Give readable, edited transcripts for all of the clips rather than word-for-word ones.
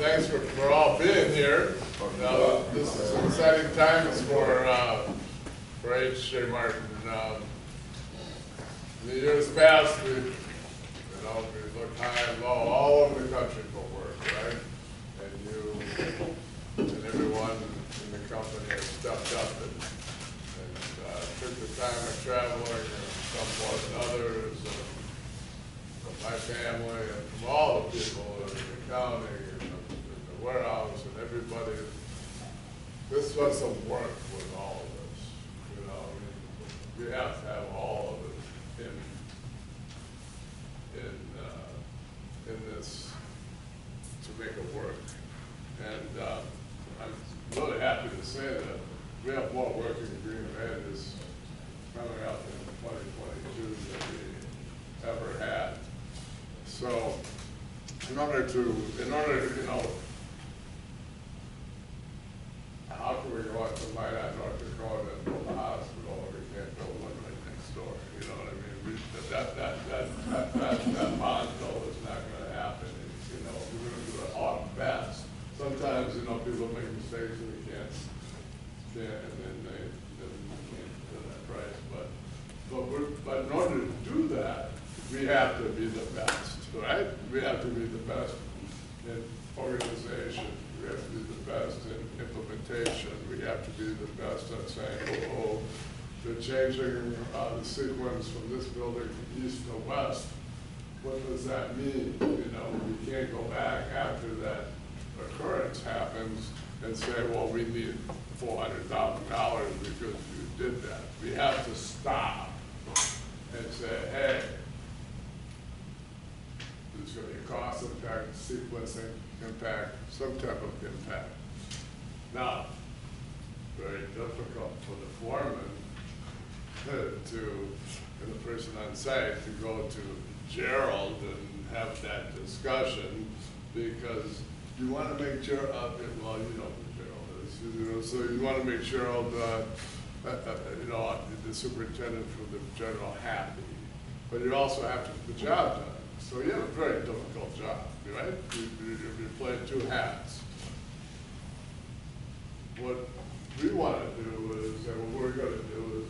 thanks for all being here. This is exciting times for H.J. Martin. In the years past, we looked high and low all over the country for work, right? And you and everyone in the company has stepped up and took the time of traveling, and some more than others, from my family and from all the people in the county and the warehouse and everybody. This was some work with all of this. You know, I mean, we have to have all of it in this to make it work. And I'm really happy to say that we have more work in Green Bay this coming up in 2022 than we ever had. So in order to, you know, how can we go out to Minot, North Dakota and build a hospital if we can't build one right next door? You know what I mean? That model is not going to happen. You know, we're going to do it all best. Sometimes, you know, people make mistakes and we can't, and then they can't do that price. But in order to do that, we have to be the best, right? We have to be the best in organization. We have to be the best in implementation. We have to be the best at saying, oh, they're changing the sequence from this building from east to west. What does that mean? You know, we can't go back after that occurrence happens and say, well, we need $400,000 because you did that. We have to stop and say, hey, there's going to be a cost impact, sequencing impact, some type of impact. Now, very difficult for the foreman and the person on site to go to Gerald and have that discussion, because you want to make Gerald, well, you know who Gerald is, you know, so you want to make Gerald, you know, the superintendent for the general happy, but you also have to get the job done. So you have a very difficult job, right? You play two hats. What we want to do is, and what we're going to do is,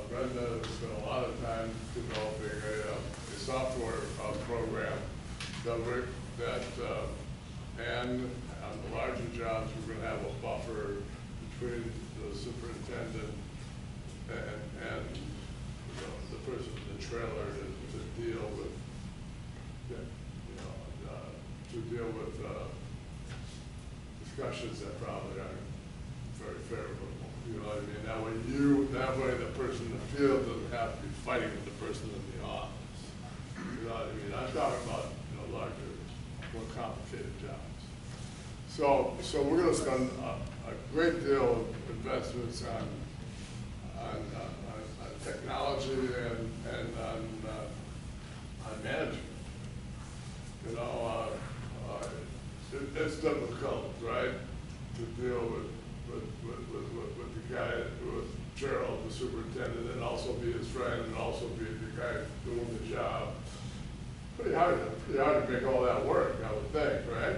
Brenda has spent a lot of time developing a software program that and on the larger jobs, we're going to have a buffer between the superintendent and you know, the person in the trailer to deal with, to deal with discussions that probably aren't very favorable. You know what I mean? That way the person in the field doesn't have to be fighting with the person in the office. You know what I mean? I'm talking about, you know, larger, more complicated jobs. So we're going to spend a great deal of investments on technology and on management. You know, it's difficult, right, to deal with the guy, with Gerald, the superintendent, and also be his friend, and also be the guy doing the job. Pretty hard to make all that work, I would think, right?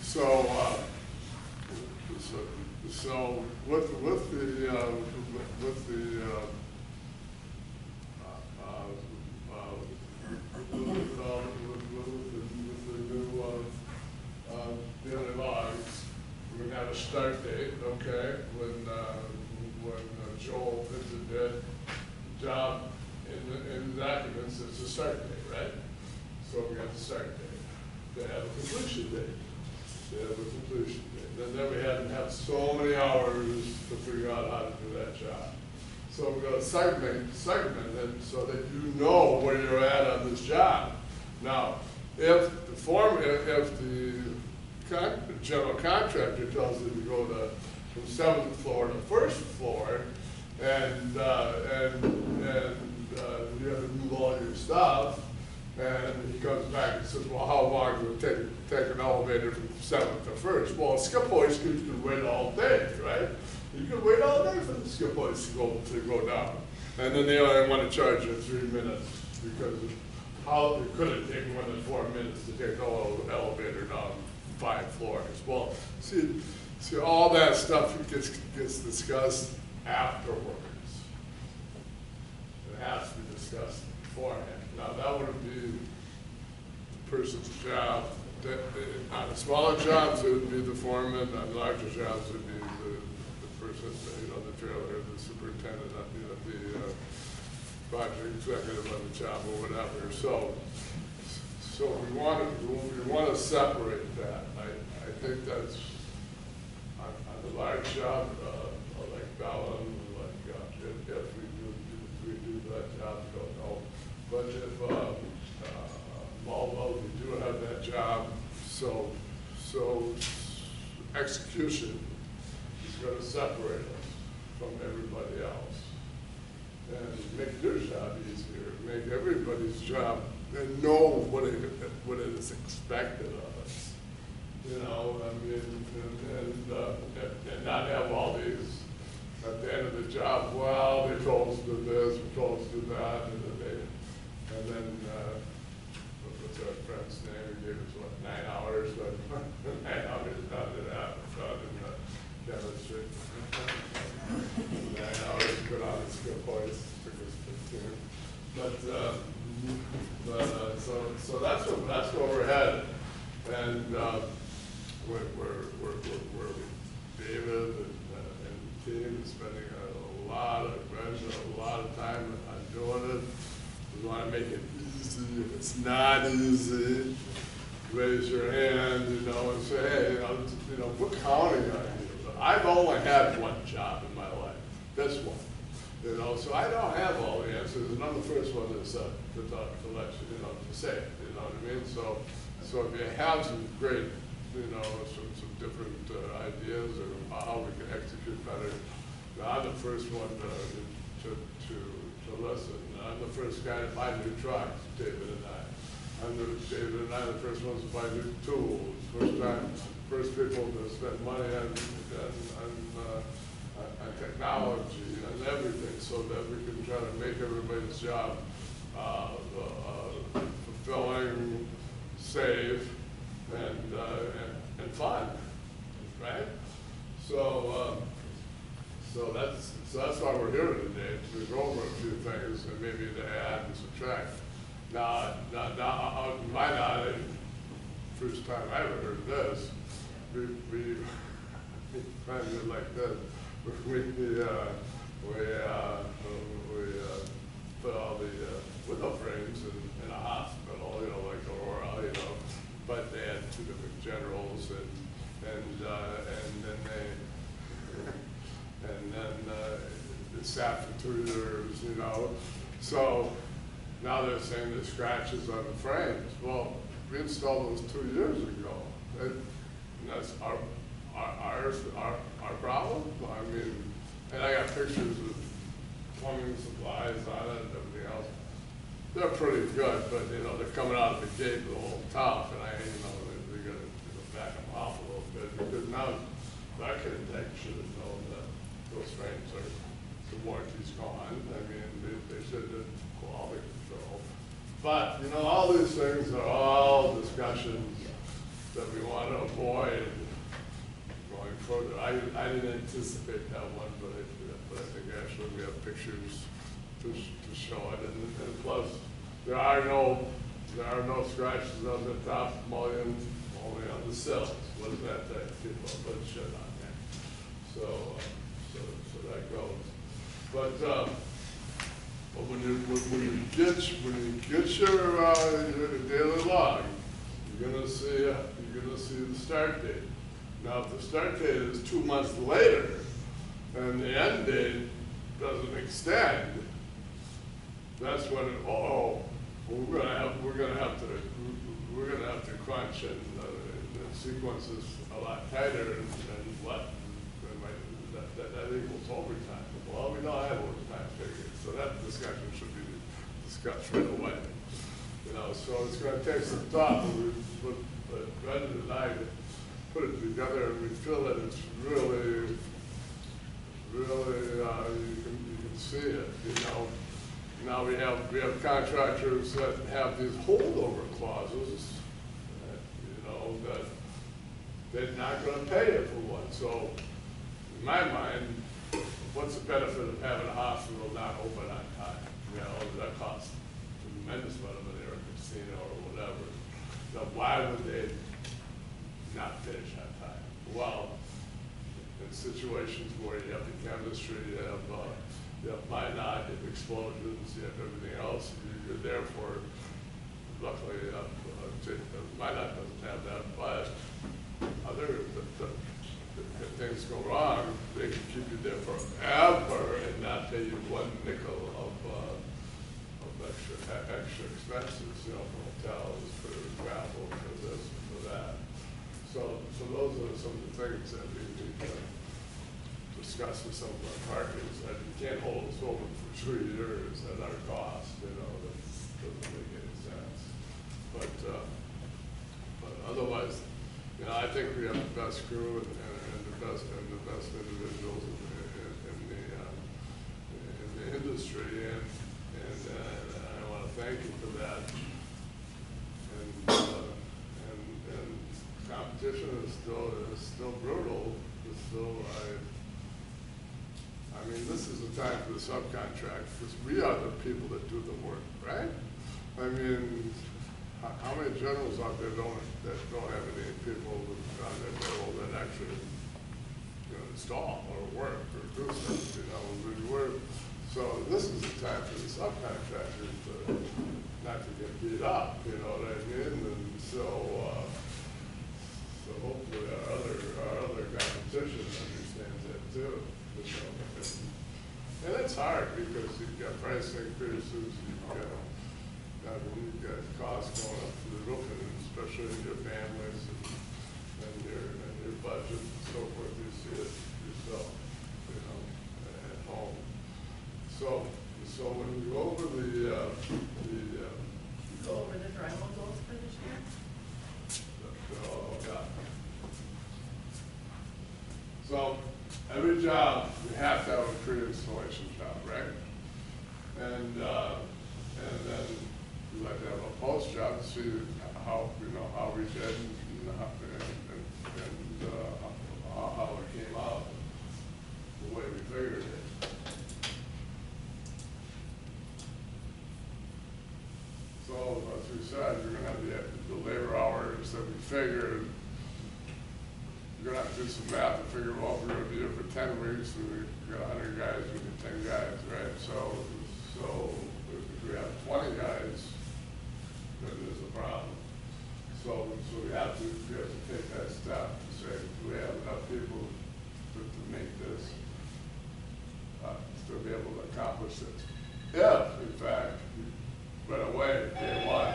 So with the daily logs, we're going to have a start date, okay, when Joel did the job in the documents, it's a start date, right? So we have the start date. They have a completion date. They have a completion date. And then we had to have so many hours to figure out how to do that job. So we're going to segment it so that you know where you're at on this job. Now, if the general contractor tells you to go from 7th floor to 1st floor, and you have to move all your stuff, and he comes back and says, well, how long would it take an elevator from 7th to 1st? Well, skip hoist, you can wait all day, right? You can wait all day for the skip hoist to go down. And then they only want to charge you 3 minutes, because it couldn't take more than 4 minutes to take the whole elevator down 5 floors. Well, see, all that stuff gets discussed afterwards. It has to be discussed beforehand. Now, that would be the person's job. On the smaller jobs, it would be the foreman. On larger jobs, it would be the person, the trailer, the superintendent, the project executive on the job or whatever. So we want to separate that. I think that's on the large job, like Bellin, like if we do that job, don't know. But if although we do have that job, so execution is going to separate us from everybody else and make your job easier, make everybody's job, and know what it is expected of us. You know, I mean, and not have all these at the end of the job. Well, they told us to do this, we told us to do that, and then what's our friend's name? He gave us what, 9 hours? 9 hours done to that, done in the chemistry. 9 hours to put on the skill points, took us 15. So that's where we're headed, and we're David and the team is spending a lot of time on doing it. We want to make it easy. If it's not easy, raise your hand, and say, hey, we're counting on you. I've only had one job in my life, this one. So I don't have all the answers, and I'm the first one to let you, to say it, you know what I mean? So if you have some great, some different ideas or how we can execute better, I'm the first one to listen. I'm the first guy to buy new trucks, David and I. David and I are the first ones to buy new tools. First people to spend money on technology and everything, so that we can try to make everybody's job fulfilling, safe, and fun, right? So that's why we're here today, to go over a few things and maybe to add and subtract. Now, in my knowledge, first time I ever heard this, we kind of did like this. We put all the window frames in a hospital, like Aurora, but they had 2 different generals, and then it sat for 2 years, So now they're saying there's scratches on the frames. Well, we installed those 2 years ago. And that's our problem. I mean, and I got pictures of plumbing supplies on it and everything else. They're pretty good, but they're coming out of the gate a little tough, and they got to back them off a little bit, because now the architect should have known that those frames the warranty's gone. I mean, they should have quality control. But all these things are all discussions that we want to avoid going further. I didn't anticipate that one, but I think actually we have pictures to show it, and plus there are no scratches on the top mullion, only on the sills. What does that tell people? Put shit on there. So that goes. But when you get your daily log, you're gonna see the start date. Now, if the start date is 2 months later, and the end date doesn't extend, that's when we're gonna have to crunch, and the sequence is a lot tighter, and what that equals overtime. Well, we don't have overtime figures, so that discussion should be discussed right away. So it's going to take some thought, but Brendan and I put it together, and we feel that it's really, you can see it. Now we have contractors that have these holdover clauses, they're not gonna pay you for one. So, in my mind, what's the benefit of having a hospital not open on time? You know, that costs a tremendous amount of money, or a casino or whatever. So why would they not finish on time? Well, in situations where you have the chemistry, you have minot, you have explosions, you have everything else, you're there for, luckily, minot doesn't have that, but if things go wrong, they can keep you there forever and not pay you one nickel of extra expenses, you know, for hotels, for travel, for this, for that. So those are some of the things that we need to discuss with some of our partners, that you can't hold us over for 3 years at our cost, you know, that doesn't make any sense. But otherwise, you know, I think we have the best crew and the best individuals in the industry, and I want to thank you for that. And competition is still brutal. It's still, I mean, this is the time for the subcontract, because we are the people that do the work, right? I mean, how many generals out there don't have any people on their payroll that actually, you know, install or work or do stuff, you know, so this is the time for the subcontractors not to get beat up, you know what I mean? And so hopefully our other competition understands that too, you know. And it's hard because you've got price increases, you've got costs going up to the roof, and especially in your families and your budget and so forth. You see it yourself, you know, at home. So when we go over the drywall goals for this year? Oh God. So every job we have to have a pre-installation job, right? And then we like to have a post job to see how we did and how it came out the way we figured it. So as we said, you're going to have the labor hours that we figured. You're going to have to do some math and figure, well, if we're going to be here for 10 weeks and we got 100 guys, we need 10 guys, right? So if we have 20 guys, then there's a problem. So we have to take that step to say, do we have enough people to make this, to be able to accomplish it? If, in fact, right away, day one,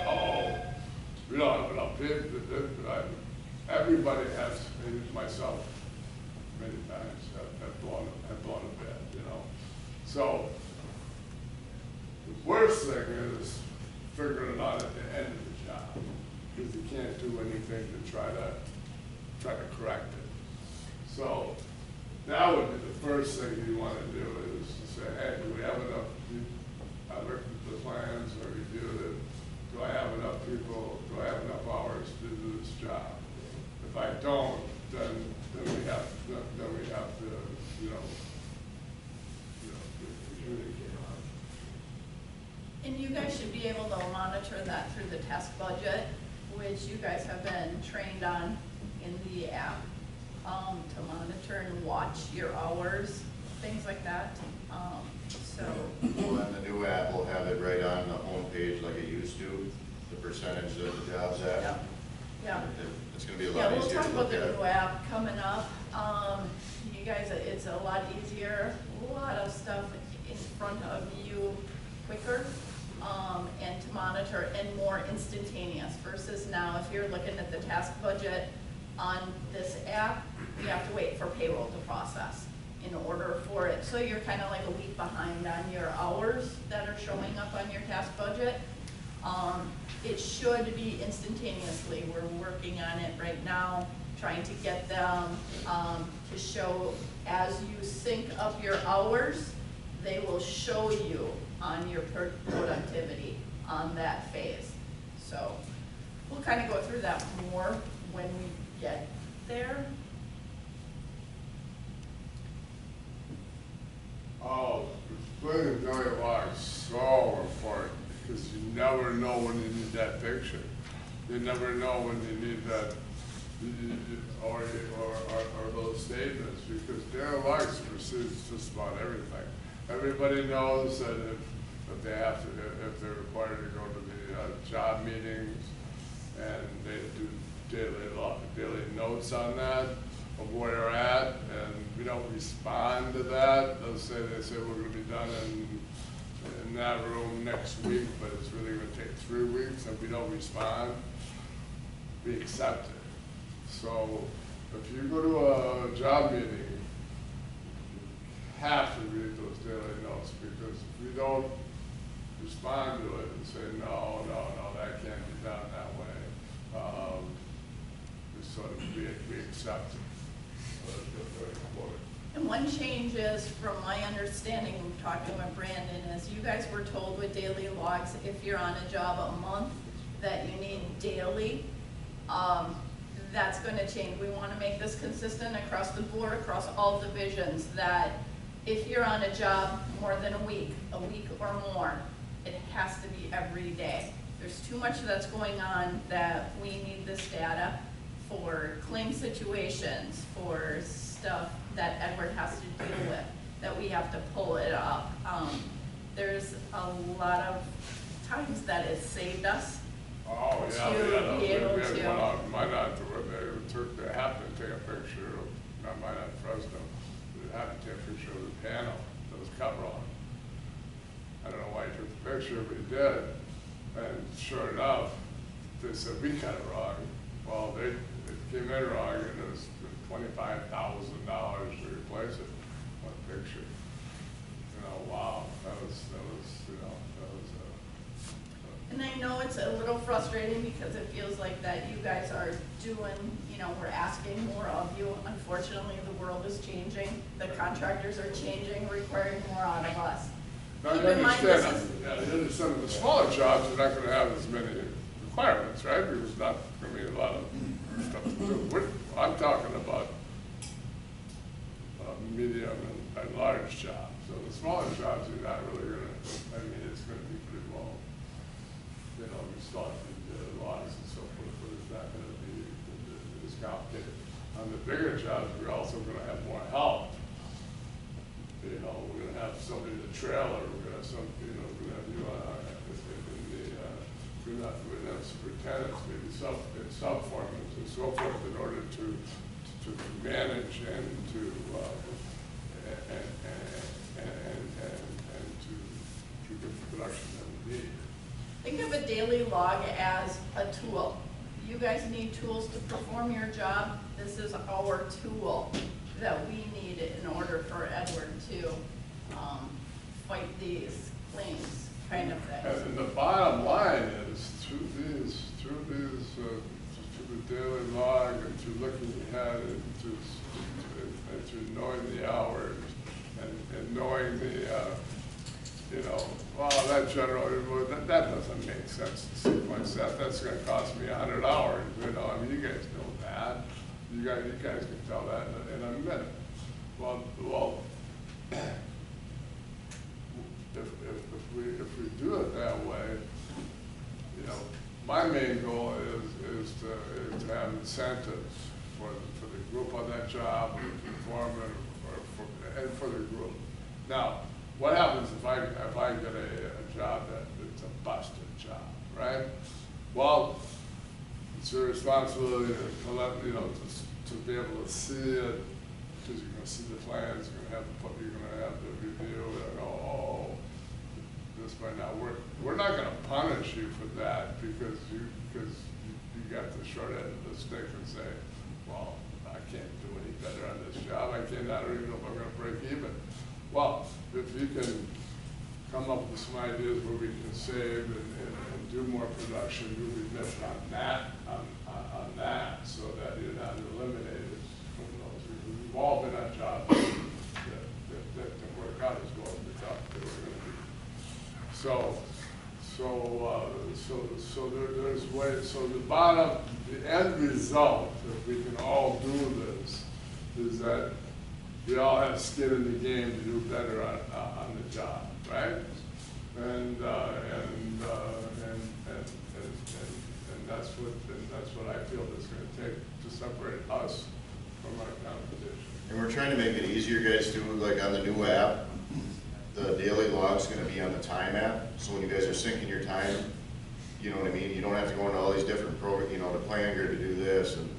we don't have enough people. Everybody has, myself, many times, have blown a bed, you know. So the worst thing is figuring it out at the end of the job, because you can't do anything to try to correct it. So that would be the first thing you want to do, is to say, hey, do we have enough people? I looked at the plans, I reviewed it. Do I have enough people? Do I have enough hours to do this job? If I don't, then we have to communicate on it. And you guys should be able to monitor that through the task budget, which you guys have been trained on in the app, to monitor and watch your hours, things like that. Well, then the new app will have it right on the home page like it used to, the percentage of the jobs at. Yeah. It's going to be a lot easier to look at. We'll talk about the new app coming up. You guys, it's a lot easier, a lot of stuff in front of you quicker, and to monitor, and more instantaneous versus now if you're looking at the task budget on this app, you have to wait for payroll to process in order for it. So you're kind of like a week behind on your hours that are showing up on your task budget. It should be instantaneously. We're working on it right now, trying to get them to show as you sync up your hours, they will show you on your productivity on that phase. So we'll kind of go through that more when we get there? Oh, explaining daily log is so important, because you never know when you need that picture. You never know when you need that, or those statements, because daily logs precedes just about everything. Everybody knows that if they have to, if they're required to go to the job meetings, and they do daily notes on that, of where they're at, and we don't respond to that. They say we're gonna be done in that room next week, but it's really gonna take 3 weeks, and we don't respond, we accept it. So if you go to a job meeting, you have to read those daily notes, because if you don't respond to it and say, no, that can't be done that way, we sort of, we accept it. Very important. And one change is, from my understanding, talking with Brandon, is you guys were told with daily logs, if you're on a job a month, that you need daily. That's gonna change. We wanna make this consistent across the board, across all divisions, that if you're on a job more than a week or more, it has to be every day. There's too much that's going on that we need this data for claim situations, for stuff that Edward has to deal with, that we have to pull it up. There's a lot of times that it's saved us Oh, yeah, to be able we had to. one out in Minot where they happened to take a picture of, not Minot, Fresno, they happened to take a picture of the panel that was cut wrong. I don't know why he took the picture, but he did. And sure enough, they said, we cut it wrong. Well, it came in wrong, and it was $25,000 to replace it, one picture. You know, wow, that was, you know, And I know it's a little frustrating because it feels like that you guys are doing, you know, we're asking more of you. Unfortunately, the world is changing. The contractors are changing, requiring more out of us. Now, you Keep in mind, this understand, is, yeah, you understand the smaller jobs are not gonna have as many requirements, right? Because there's not gonna be a lot of stuff to do. I'm talking about medium and large jobs. So the smaller jobs, you're not really gonna, I mean, it's gonna be pretty low. You know, we start the logs and so forth, but it's not gonna be as complicated. On the bigger jobs, we're also gonna have more help. You know, we're gonna have somebody in the trailer, we're gonna have some, you know, we're gonna have you we're gonna have superintendents, maybe sub-foremans and so forth, in order to manage and to get the production that we need. think of a daily log as a tool. You guys need tools to perform your job. This is our tool that we need in order for Edward to fight these claims, kind of things. And the bottom line is, through the daily log, and through looking ahead, and through knowing the hours, and knowing the, you know, well, that generally, that doesn't make sense to sequence that. That's gonna cost me 100 hours, you know, I mean, you guys know that. You guys can tell that in a minute. Well, if we do it that way, you know, my main goal is to have incentives for the group on that job, or the foreman, and for the group. Now, what happens if I get a job that it's a busted job, right? Well, it's your responsibility to let, you know, to be able to see it, because you're going to see the plans, you're going to have the review, and oh, this might not work. We're not going to punish you for that, because you got the short end of the stick and say, well, I can't do any better on this job. I don't even know if I'm going to break even. Well, if you can come up with some ideas where we can save and do more production, you'll be missed on that, so that you're not eliminated from those. We've all been on jobs that work out as well as we thought they were going to be. So there's ways. So the end result, if we can all do this, is that we all have skin in the game to do better on the job, right? And that's what I feel it's going to take to separate us from our competition. And we're trying to make it easier, guys, too, like on the new app, the daily log's gonna be on the time app, so when you guys are syncing your time, you know what I mean, you don't have to go into all these different programs, you know, to Planger to do this, and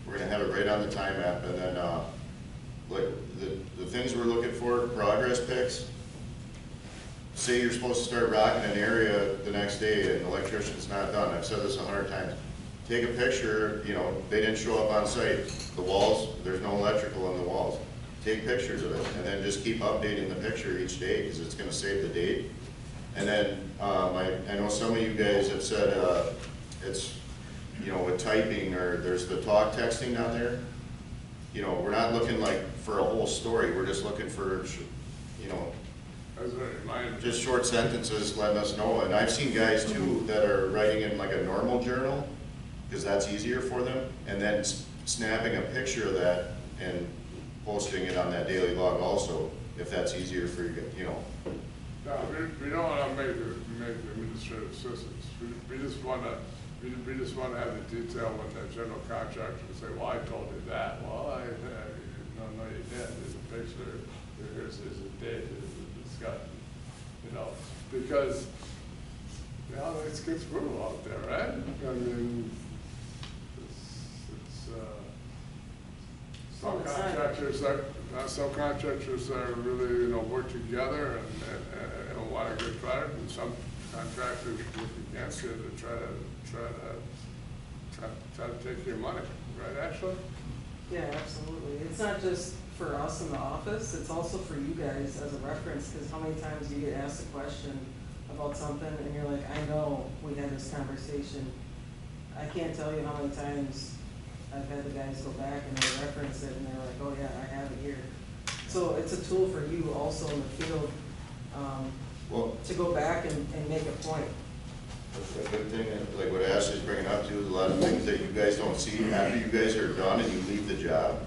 we're gonna have it right on the time app, and then, like, the things we're looking for, progress pics. Say you're supposed to start rocking an area the next day and the electrician's not done, I've said this 100 times. Take a picture, you know, they didn't show up on site, the walls, there's no electrical in the walls. Take pictures of it, and then just keep updating the picture each day, because it's gonna save the date. And then, I know some of you guys have said, it's, you know, with typing, or there's the talk texting down there. You know, we're not looking like for a whole story, we're just looking for, you know, As a reminder. just short sentences letting us know. And I've seen guys too that are writing in like a normal journal, because that's easier for them, and then snapping a picture of that and posting it on that daily log also, if that's easier for you, you know. No, we don't want to make the administrative assistants. We just want to have the detail when the general contractor will say, well, I told you that. Well, no, you didn't. There's a picture. There's a date. There's a discussion. You know, because you know it gets brutal out there, right? I mean, some contractors are really, you know, work together and want a good product, and some contractors work against you to try to take your money, right, Ashley? Yeah, absolutely. It's not just for us in the office, it's also for you guys as a reference, because how many times you get asked a question about something and you're like, I know we had this conversation. I can't tell you how many times I've had the guys go back and they reference it and they're like, oh yeah, I have it here. So it's a tool for you also in the field, to go back and make a point. That's a good thing, and like what Ashley's bringing up too, is a lot of things that you guys don't see after you guys are done and you leave the job.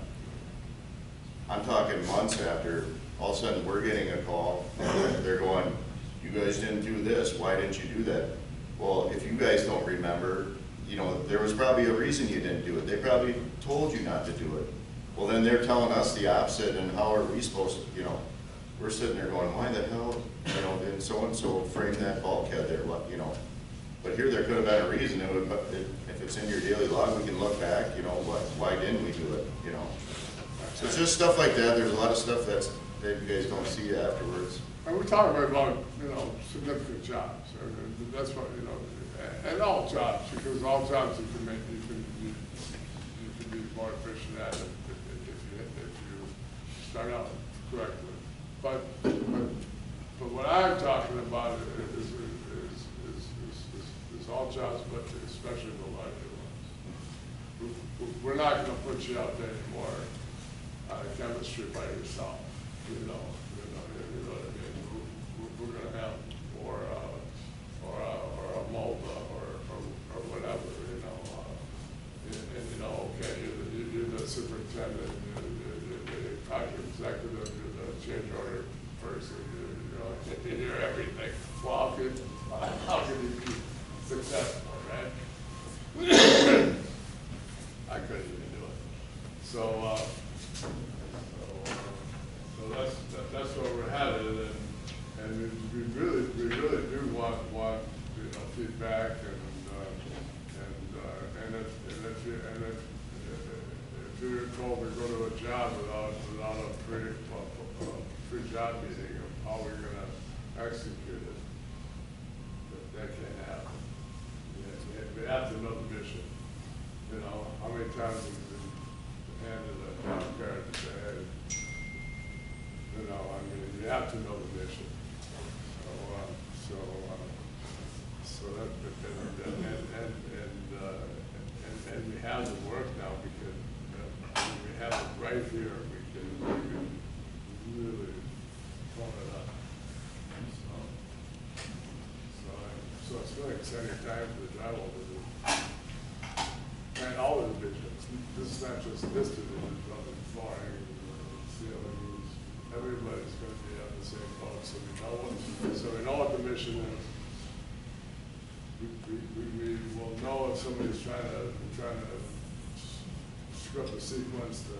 I'm talking months after, all of a sudden we're getting a call and they're going, you guys didn't do this, why didn't you do that? Well, if you guys don't remember, you know, there was probably a reason you didn't do it. They probably told you not to do it. Well, then they're telling us the opposite, and how are we supposed to, you know, we're sitting there going, why the hell, you know, did so-and-so frame that bulkhead there, what, you know. But here there could have been a reason. It would, if it's in your daily log, we can look back, you know, why didn't we do it, you know. So it's just stuff like that. There's a lot of stuff that you guys don't see afterwards. And we're talking about, you know, significant jobs. That's what, you know, and all jobs, because all jobs you can be more efficient at it if you start out correctly. But what I'm talking about is all jobs, but especially the larger ones. We're not going to put you out there anymore chemistry by yourself. You know what I mean. We're going to have or a MOBA or whatever. You know, and you know, okay, you're the superintendent, the project executive, you're the change order person. You know, you're everything. Well, how can you be successful, right? I couldn't even do it. So that's where we're headed, and we really do want you know, feedback, and if you're told to go to a job without a pre-job meeting of how we're going to execute it, that can't happen. We have to know the mission. You know, how many times have you been handed a job card and say, hey, you know, I mean, you have to know the mission. So that, and we have the work now, because we have it right here. We can really phone it up. So it's really exciting time for the drywall business and all the divisions. this is not just this division, but the flooring, ceilings, everybody's gonna be on the same boat, so we know what the mission is. We will know if somebody's trying to screw up the sequence to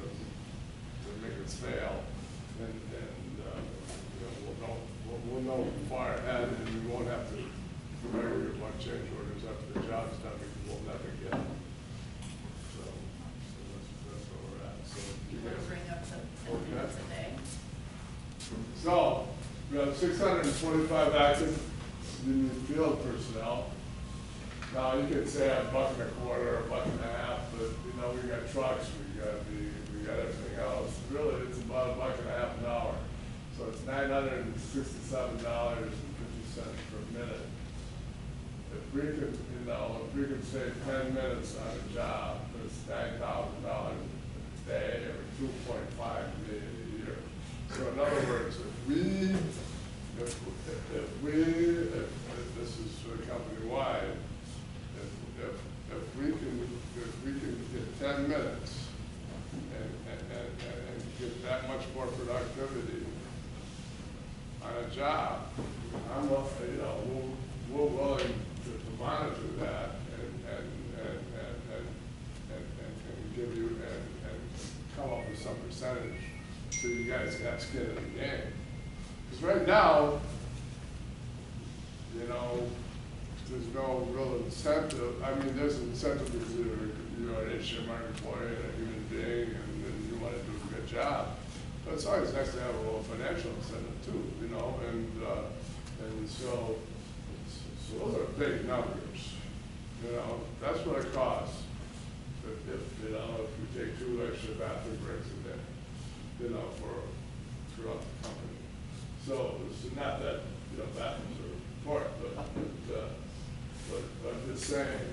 make us fail, and you know, we'll know far ahead, and we won't have to argue about change orders after the job's done, because we'll never get them. So that's where we're at. So You want to bring up the 10 minutes a day? So, we have 625 active union field personnel. Now, you could say $1.25, $1.50, but you know, we got trucks, we got everything else. Really, it's about $1.50 an hour. So it's $967.50 per minute. If we could, you know, if we could save 10 minutes on a job, it's $9,000 a day or $2.5 million a year. So in other words, if this is sort of company-wide, if we can get 10 minutes and get that much more productivity on a job, we're willing to monitor that and give you and come up with some percentage so you guys got skin in the game. Because right now, you know, there's no real incentive. I mean, there's an incentive because you're an HMR employee and a human being, and you want to do a good job. But it's always nice to have a little financial incentive too, you know. And so those are big numbers. You know, that's what it costs. If you know, if we take 2 extra bathroom breaks a day, you know, throughout the company. So it's not that, you know, bathrooms are important, but I'm just saying,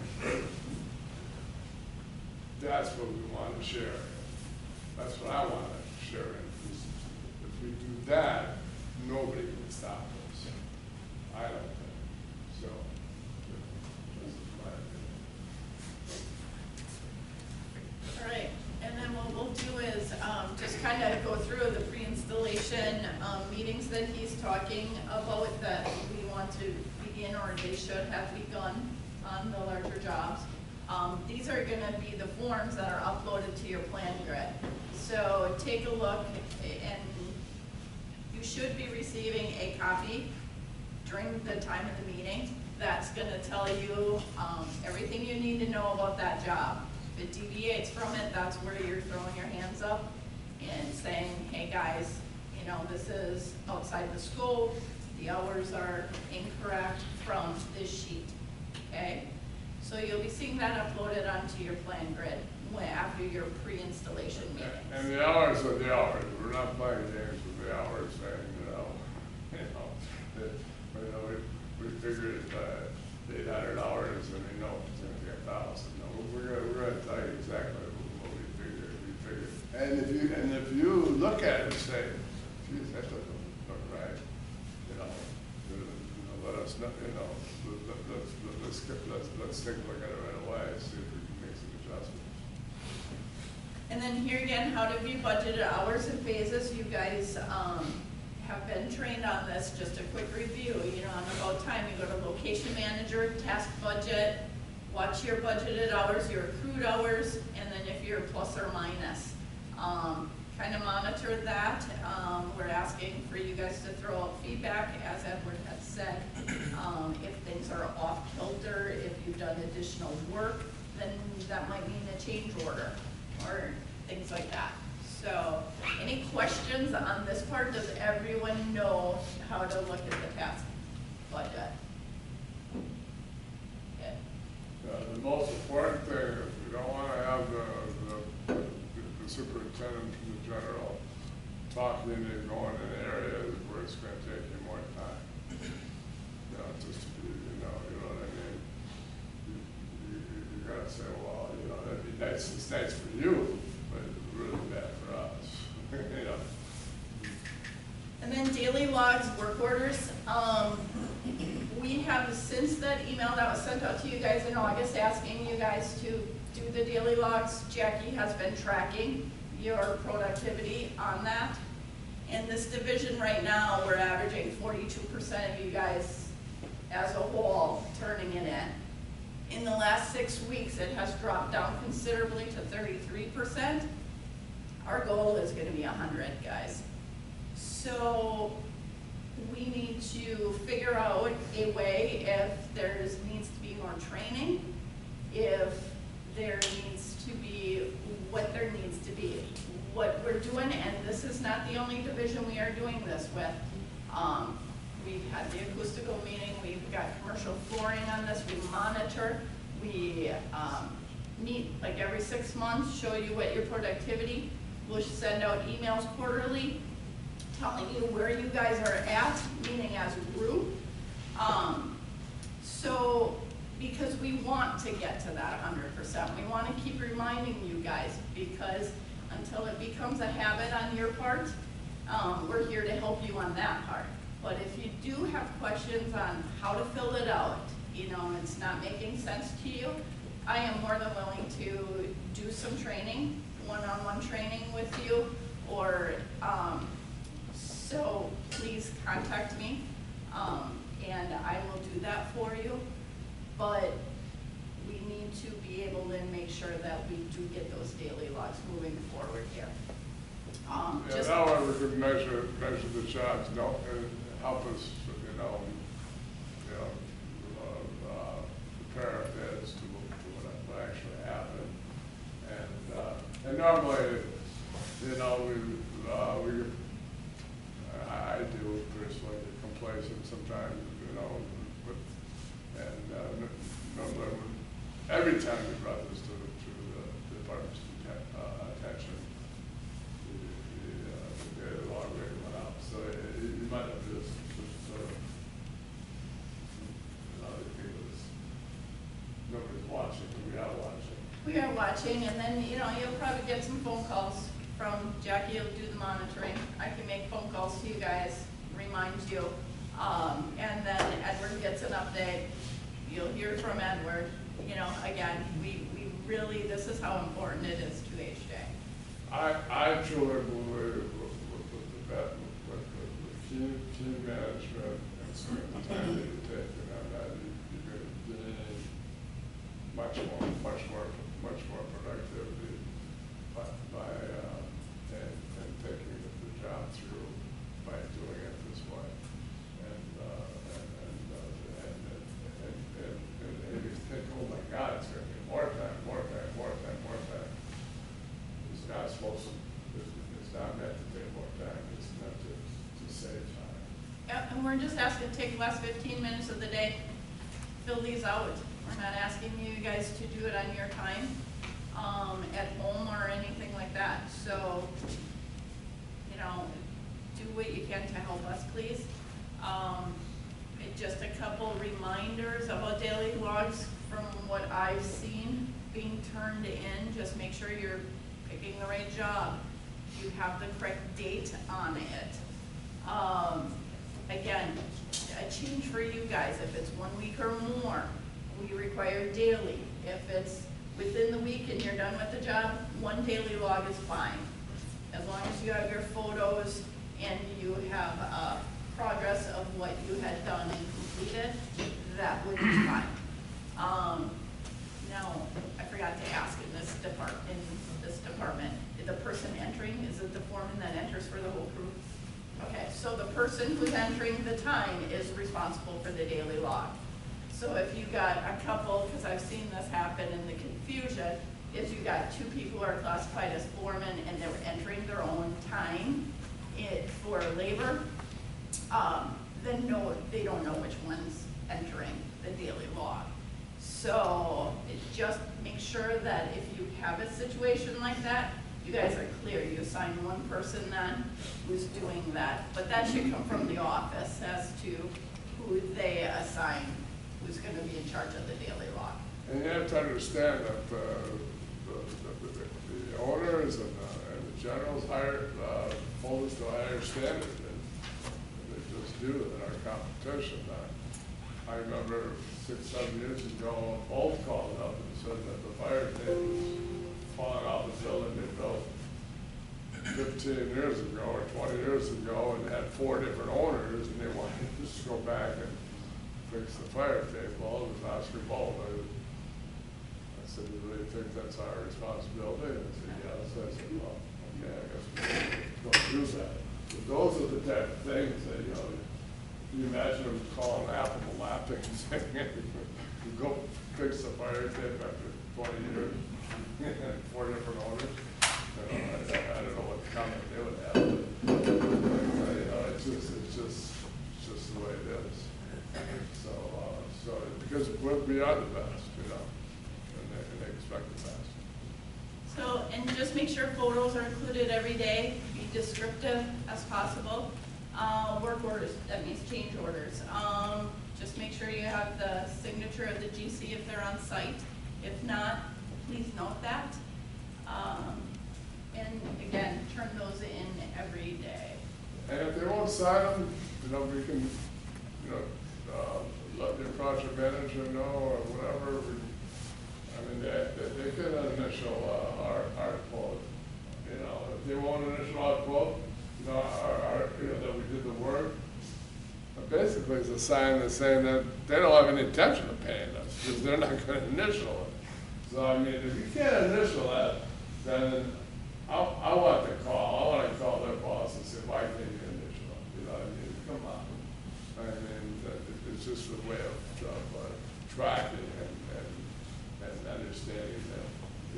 that's what we want to share. That's what I want to share in. If we do that, nobody can stop us. I don't think. So, this is my opinion. All right, and then what we'll do is just kind of go through the pre-installation meetings that he's talking about that we want to begin, or they should have begun on the larger jobs. These are going to be the forms that are uploaded to your plan grid. So take a look, and you should be receiving a copy during the time of the meeting. That's going to tell you everything you need to know about that job. If it deviates from it, that's where you're throwing your hands up and saying, hey guys, you know, this is outside the scope, the hours are incorrect from this sheet, okay? So you'll be seeing that uploaded onto your plan grid after your pre-installation meetings. And the hours are the hours. We're not playing games with the hours, saying, we figured 800 hours, and we know it's going to be 1,000. No, we're going to tell you exactly what we figured. And if you look at it and say, geez, that doesn't look right, let us know, let's take a look at it right away and see if we can make some adjustments. And then here again, how to view budgeted hours and phases. You guys have been trained on this. Just a quick review. You know, on about time, you go to location manager, task budget, watch your budgeted hours, your accrued hours, and then if you're plus or minus. Kind of monitor that. We're asking for you guys to throw out feedback, as Edward had said. If things are off kilter, if you've done additional work, then that might mean a change order or things like that. So, any questions on this part? Does everyone know how to look at the task budget? Yeah. The most important thing is we don't want to have the superintendent and the general talking and going in areas where it's going to take you more time. Just to be, you know what I mean? You got to say, well, that'd be nice. It's nice for you, but it's really bad for us. You know. And then daily logs, work orders. We have, since that email that was sent out to you guys in August asking you guys to do do the daily logs. Jackie has been tracking your productivity on that. In this division right now, we're averaging 42% of you guys as a whole turning it in. In the last 6 weeks, it has dropped down considerably to 33%. Our goal is gonna be 100, guys. So we need to figure out a way if there needs to be more training, if there needs to be, what there needs to be. What we're doing, and this is not the only division we are doing this with. We've had the acoustical meeting, we've got commercial flooring on this, we monitor, we meet like every 6 months, show you what your productivity. We'll send out emails quarterly telling you where you guys are at, meaning as a group. So, because we want to get to that 100%, we want to keep reminding you guys, because until it becomes a habit on your part, we're here to help you on that part. But if you do have questions on how to fill it out, you know, it's not making sense to you, I am more than willing to do some training, one-on-one training with you, or so please contact me, and I will do that for you. But we need to be able to make sure that we do get those daily logs moving forward here. Yeah, however, we could measure the jobs, and help us, prepare our bids to what actually happened. And normally, I do personally get complacent sometimes, normally, every time we brought this to the department's attention, the daily log rate went up. So you might have just sort of, nobody's watching, but we are watching. We are watching, and then, you'll probably get some phone calls from Jackie. You'll do the monitoring. I can make phone calls to you guys, remind you. And then Edward gets an update. You'll hear from Edward. Again, we really, this is how important it is to HJ. I truly believe with the team management and spending the time that you're taking on that, you're going to gain much more productivity by and taking the job through by doing it this way. And you think, oh my God, it's going to be more time. It's not meant to take more time, it's meant to save time. Yep, and we're just asking to take the last 15 minutes of the day, fill these out. We're not asking you guys to do it on your time, at home or anything like that. So, do what you can to help us, please. Just a couple reminders about daily logs from what I've seen being turned in. Just make sure you're picking the right job. You have the correct date on it. Again, a change for you guys. If it's 1 week or more, we require daily. If it's within the week and you're done with the job, 1 daily log is fine. As long as you have your photos and you have progress of what you had done and completed, that would be fine. Now, I forgot to ask in this department, the person entering, is it the foreman that enters for the whole crew? Okay, so the person who's entering the time is responsible for the daily log. So if you got a couple, because I've seen this happen in the confusion, is you got 2 people who are classified as foremen and they were entering their own time for labor, then no, they don't know which one's entering the daily log. So just make sure that if you have a situation like that, you guys are clear. You assign one person then who's doing that. But that should come from the office as to who they assign, who's going to be in charge of the daily log. And you have to understand that the owners and the generals hold us to a higher standard than they just do in our competition. I remember 6-7 years ago, a bolt called up and said that the fire tape was falling off the building they built 15 years ago or 20 years ago, and had 4 different owners, and they wanted to just go back and fix the fire tape. Well, it was Oscar Bolt. I said, "You really think that's our responsibility?" And they said, "Yes." I said, "Well, okay, I guess we'll do that." But those are the type of things that, you know, can you imagine them calling Apple laughing and saying, "You go fix the fire tape after 20 years, 4 different owners." You know, I don't know what comment they would have, but you know, it's just the way it is. So because we are the best, you know, and they expect the best. So, and just make sure photos are included every day, be descriptive as possible. Work orders, that means change orders. Just make sure you have the signature of the GC if they're on site. If not, please note that. And again, turn those in every day. And if they won't sign them, you know, we can, you know, let your project manager know or whatever. I mean, they get an initial our quote. You know, if they want an initial our quote, you know, you know, that we did the work. But basically, it's a sign that's saying that they don't have any intention of paying us because they're not going to initial it. So I mean, if you can't initial that, then I want to call their boss and say, "Why can't you initial it?" You know what I mean? Come on. I mean, it's just a way of tracking and understanding that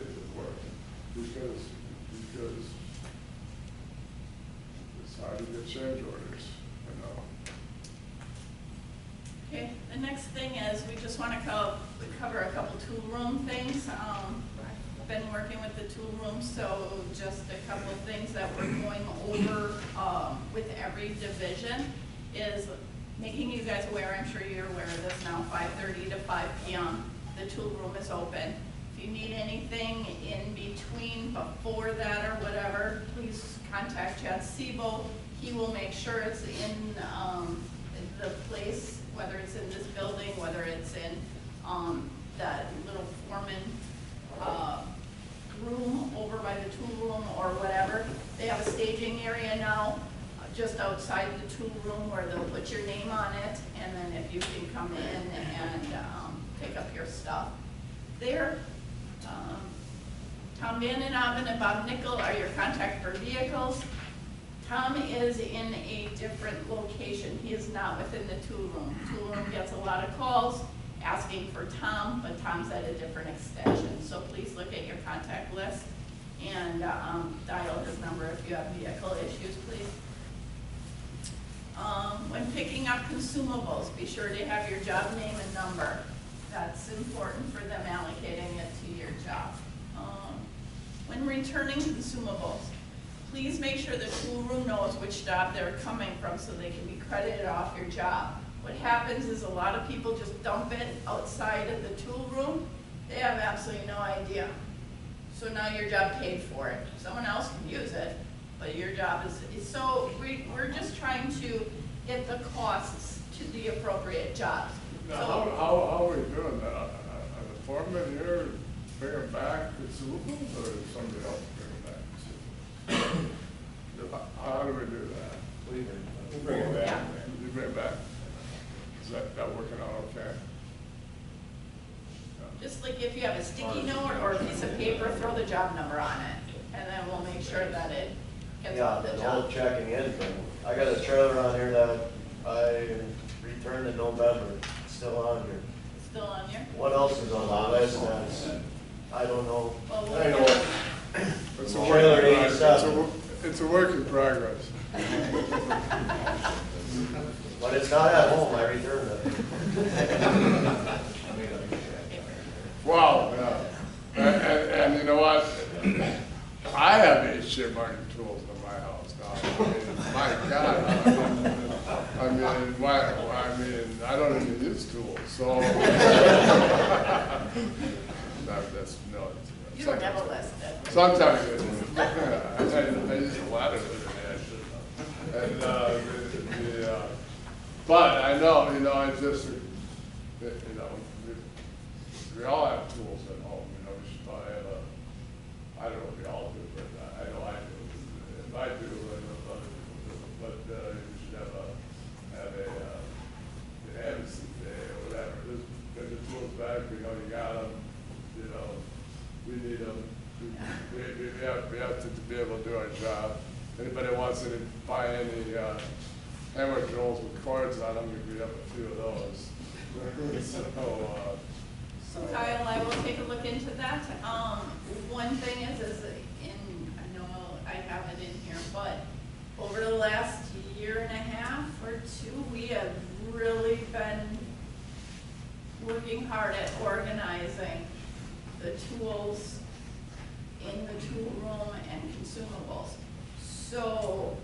is it working. Because it's hard to get change orders, you know. Okay, the next thing is we just want to cover a couple tool room things. I've been working with the tool room, so just a couple of things that we're going over with every division is making you guys aware, I'm sure you're aware of this now, 5:30 to 5 p.m. the tool room is open. If you need anything in between, before that or whatever, please contact Chad Siebel. He will make sure it's in the place, whether it's in this building, whether it's in that little Forman room over by the tool room or whatever. They have a staging area now just outside the tool room where they'll put your name on it, and then if you can come in and pick up your stuff there. Tom Vandenhoven and Bob Nickel are your contact for vehicles. Tom is in a different location. He is not within the tool room. Tool room gets a lot of calls asking for Tom, but Tom's at a different extension. So please look at your contact list and dial his number if you have vehicle issues, please. When picking up consumables, be sure to have your job name and number. That's important for them allocating it to your job. When returning consumables, please make sure the tool room knows which job they're coming from so they can be credited off your job. What happens is a lot of people just dump it outside of the tool room. They have absolutely no idea. So now your job paid for it. Someone else can use it, but your job is so we're just trying to get the costs to the appropriate jobs. Now, So, how are we doing that? Are the foremen here bringing back consumables, or is somebody else bringing back consumables? How do we do that? We bring it back. Yeah. You bring it back? Is that working out okay? just like if you have a sticky note or a piece of paper, throw the job number on it, and then we'll make sure that it gets off the Yeah, the job. whole checking in thing. I got a trailer on here that I returned in November, it's still on here. Still on here? What else is on the list that's, I don't know. Well, we'll I know, get- It's a Trailer work in progress. 87. It's a work in progress. but it's not at home, I returned it. Wow, yeah. And you know what? I have 8 ship marking tools in my house now. I mean, my God. I don't even use tools, so. That's, no. You were never listed. Sometimes it is. I use a ladder today, I should know. And, but I know, I just, you know, we all have tools at home, you know, we should probably have a, I don't know if we all do, but I know I do. If I do, I know other people do, but you should have a MC day or whatever. Just get the tools back, we know you got them, you know, we need them. We have to be able to do our job. Anybody wants to buy any hammer drills with cords on them, we have a few of those. So Kyle, I will take a look into that. One thing is I know I have it in here, but over the last year and a half or two, we have really been working hard at organizing the tools in the tool room and consumables. So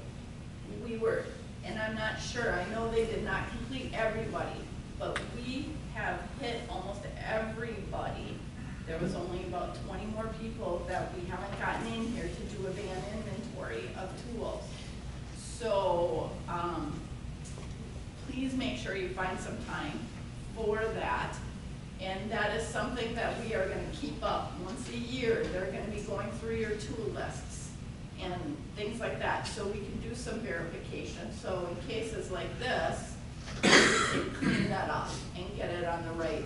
we were, and I'm not sure, I know they did not complete everybody, but we have hit almost everybody. There was only about 20 more people that we haven't gotten in here to do a van inventory of tools. So please make sure you find some time for that. And that is something that we are going to keep up. Once a year, they're going to be going through your tool lists and things like that, so we can do some verification. So in cases like this, we can clean that up and get it on the right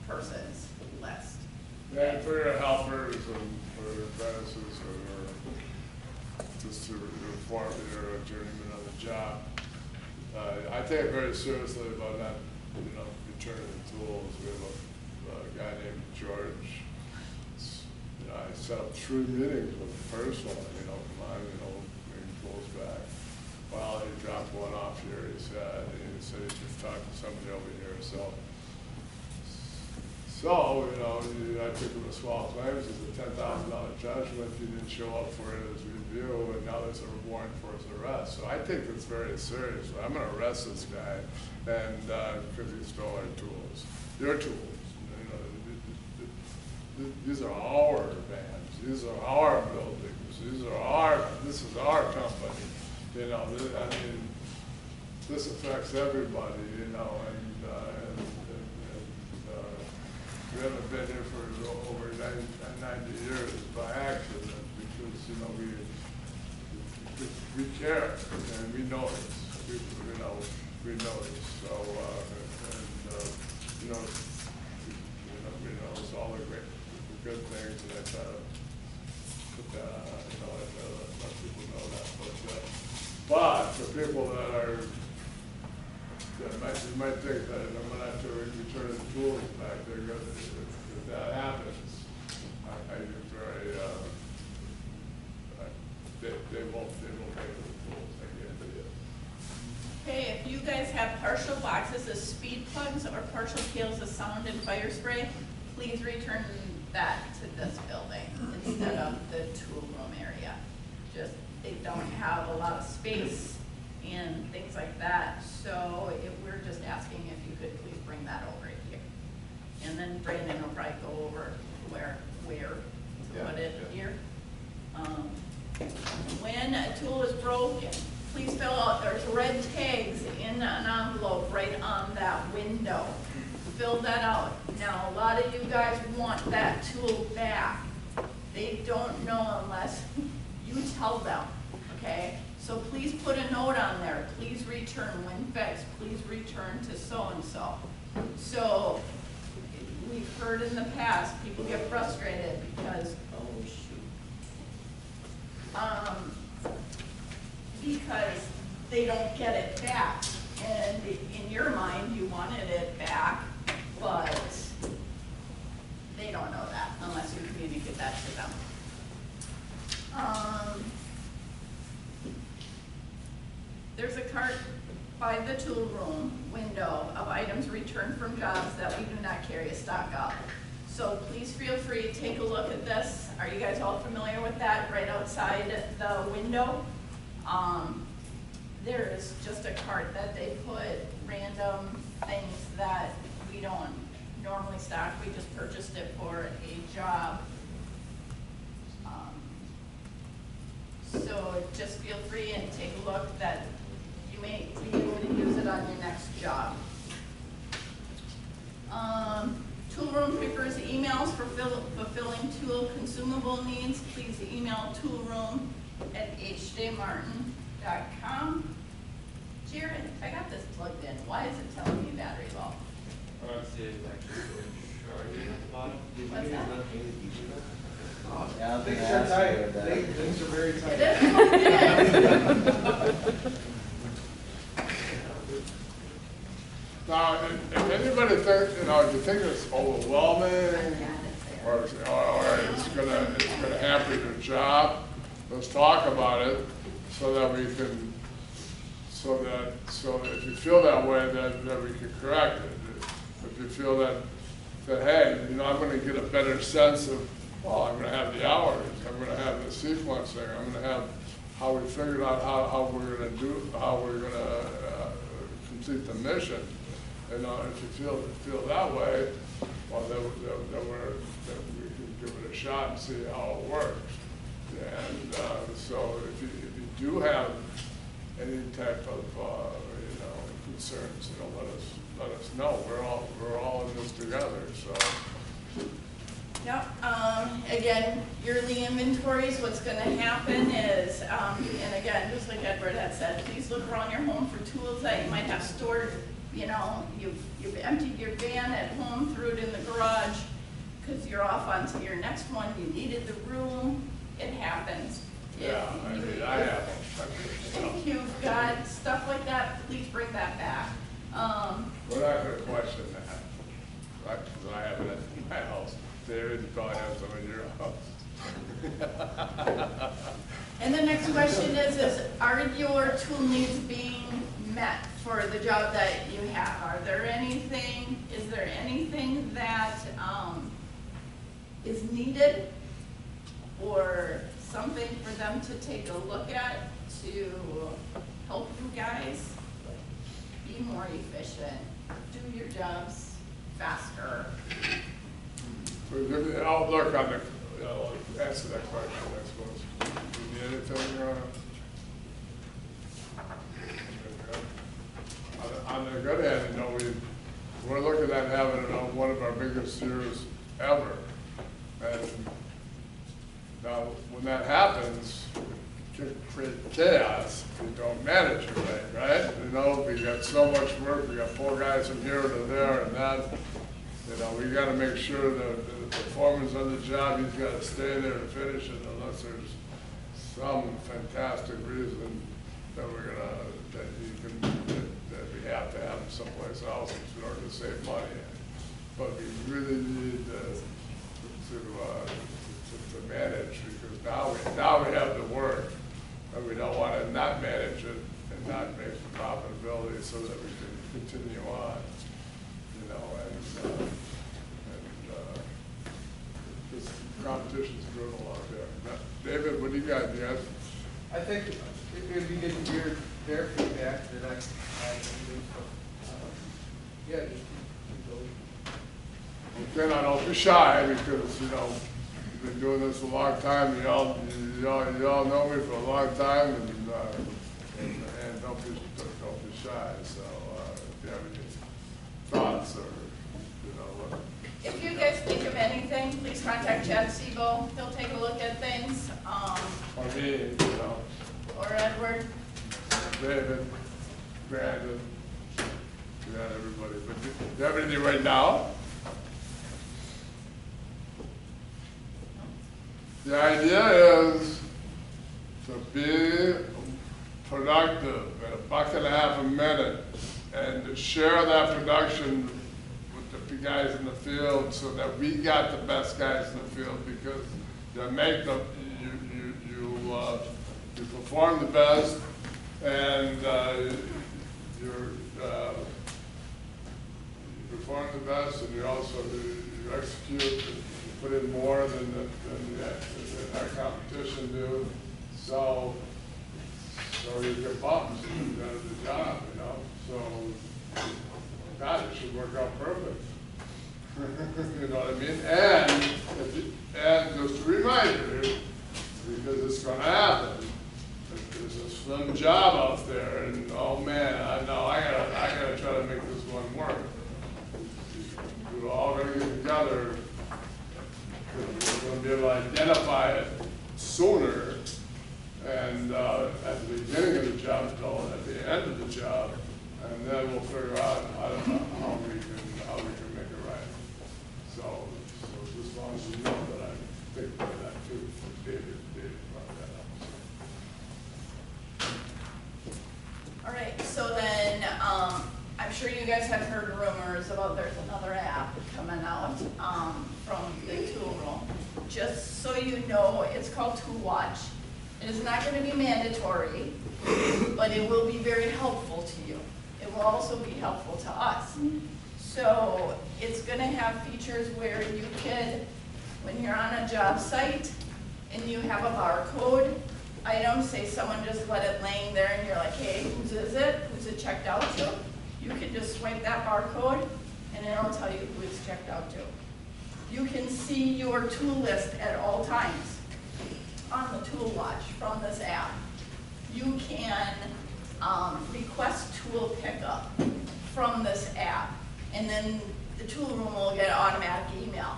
person's list. And for your helpers and for your apprentices or just to reform your journeyman on the job, I take it very seriously about not, you know, returning the tools. We have a guy named George. You know, I set up 3 meetings with the first one, you know, come on, you know, bring tools back. Well, he dropped one off here, he said he just talked to somebody over here, so, you know, I took him to small claims, it's a $10,000 judgment, he didn't show up for it as review, and now there's a warrant for his arrest. So I take this very seriously. I'm gonna arrest this guy, and, because he stole our tools, your tools. You know, these are our vans, these are our buildings, this is our company. You know, I mean, this affects everybody, you know, and we haven't been here for over 90 years by accident because, you know, we care and we know this. We know this. So, you know, we know it's all the good things, and I try to put that on, you know, I try to let people know that. But for people that are, you might think that I'm going to have to return the tools back. They're going to, if that happens, I get very, they won't pay for the tools. I guarantee you. Okay, if you guys have partial boxes of speed plugs or partial pails of sound and fire spray, please return that to this building instead of the tool room area. Just, they don't have a lot of space and things like that. So we're just asking if you could please bring that over here. And then Brandon will probably go over where to put it here. When a tool is broken, please fill out, there's red tags in an envelope right on that window. Fill that out. Now, a lot of you guys want that tool back. They don't know unless you tell them, okay? So please put a note on there. Please return when fixed. Please return to so-and-so. So we've heard in the past, people get frustrated because, oh shoot. Because they don't get it back. And in your mind, you wanted it back, but they don't know that unless you communicate that to them. There's a cart by the tool room window of items returned from jobs that we do not carry a stock of. So please feel free to take a look at this. Are you guys all familiar with that right outside the window? There is just a cart that they put random things that we don't normally stock. We just purchased it for a job. So just feel free and take a look that you may be able to use it on your next job. Tool room pickers emails for fulfilling tool consumable needs, please email toolroom@hdmartin.com. Jared, I got this plugged in. Why is it telling me battery low? What's that? Yeah, Things are tight. Things are very tight. It is plugged in. Now, if anybody thinks, you know, if you think it's overwhelming, or it's gonna hamper your job, let's talk about it, so that we can, so that if you feel that way, then we can correct it. If you feel that, hey, you know, I'm gonna get a better sense of, well, I'm gonna have the hours, I'm gonna have the sequencing, I'm gonna have how we figured out how we're gonna complete the mission. You know, if you feel that way, well, then we can give it a shot and see how it works. And so if you do have any type of concerns, you know, let us know. We're all in this together. So. Yep, again, yearly inventories, what's gonna happen is, and again, just like Edward had said, please look around your home for tools that you might have stored. You know, you've emptied your van at home, threw it in the garage, because you're off onto your next one, you needed the room, it happens. Yeah, I mean, I have them. If you've got stuff like that, please bring that back. We're not gonna question that, right, because I have it at my house. David, you probably have some in your house. And the next question is are your tool needs being met for the job that you have? Is there anything that is needed or something for them to take a look at to help you guys be more efficient, do your jobs faster? I'll look on the, answer that question, I suppose. Do you need anything, on the good hand, you know, we're looking at having one of our biggest years ever. And now, when that happens, it can create chaos if you don't manage it right? You know, we got so much work, we got 4 guys from here to there and that. You know, we gotta make sure that the foreman's on the job, he's gotta stay there to finish it unless there's some fantastic reason that that we have to have him someplace else in order to save money. But we really need to manage, because now we have the work, and we don't wanna not manage it and not make the profitability so that we can continue on. You know, this competition's brutal out there. Now, David, what do you got? Yes? I think it would be good to hear their feedback the next time. Yeah, just keep going. Okay, now don't be shy, because, you know, you've been doing this a long time, you all know me for a long time, and don't be shy. So if you have any thoughts or, you know, If you guys think of anything, please contact Chad Siegel. He'll take a look at things. or me, you know, Or Edward. David, Brandon, not everybody, but do you have anything right now? The idea is to be productive at $1.50 a minute, and to share that production with the guys in the field, so that we got the best guys in the field, because you make them, you perform the best, and you perform the best, and you also you execute, you put in more than our competition do. So you get bumps at the end of the job, you know. So God, it should work out perfect. You know what I mean? And just a reminder, because it's going to happen. There's a slim job out there, and oh man, I know I gotta try to make this one work. we're all gonna get together, we're gonna be able to identify it sooner, and, at the beginning of the job, till at the end of the job, and then we'll figure out how we can make it right. So as long as you know that I think about that too, David brought that up. All right, so then, I'm sure you guys have heard rumors about there's another app coming out, from the tool room. Just so you know, it's called Tool Watch. It is not gonna be mandatory, but it will be very helpful to you. It will also be helpful to us. So it's gonna have features where you could, when you're on a job site and you have a barcode item, say someone just let it laying there and you're like, hey, whose is it? Who's it checked out to? You can just swipe that barcode and it'll tell you who it's checked out to. You can see your tool list at all times on the Tool Watch from this app. You can request tool pickup from this app, and then the tool room will get an automatic email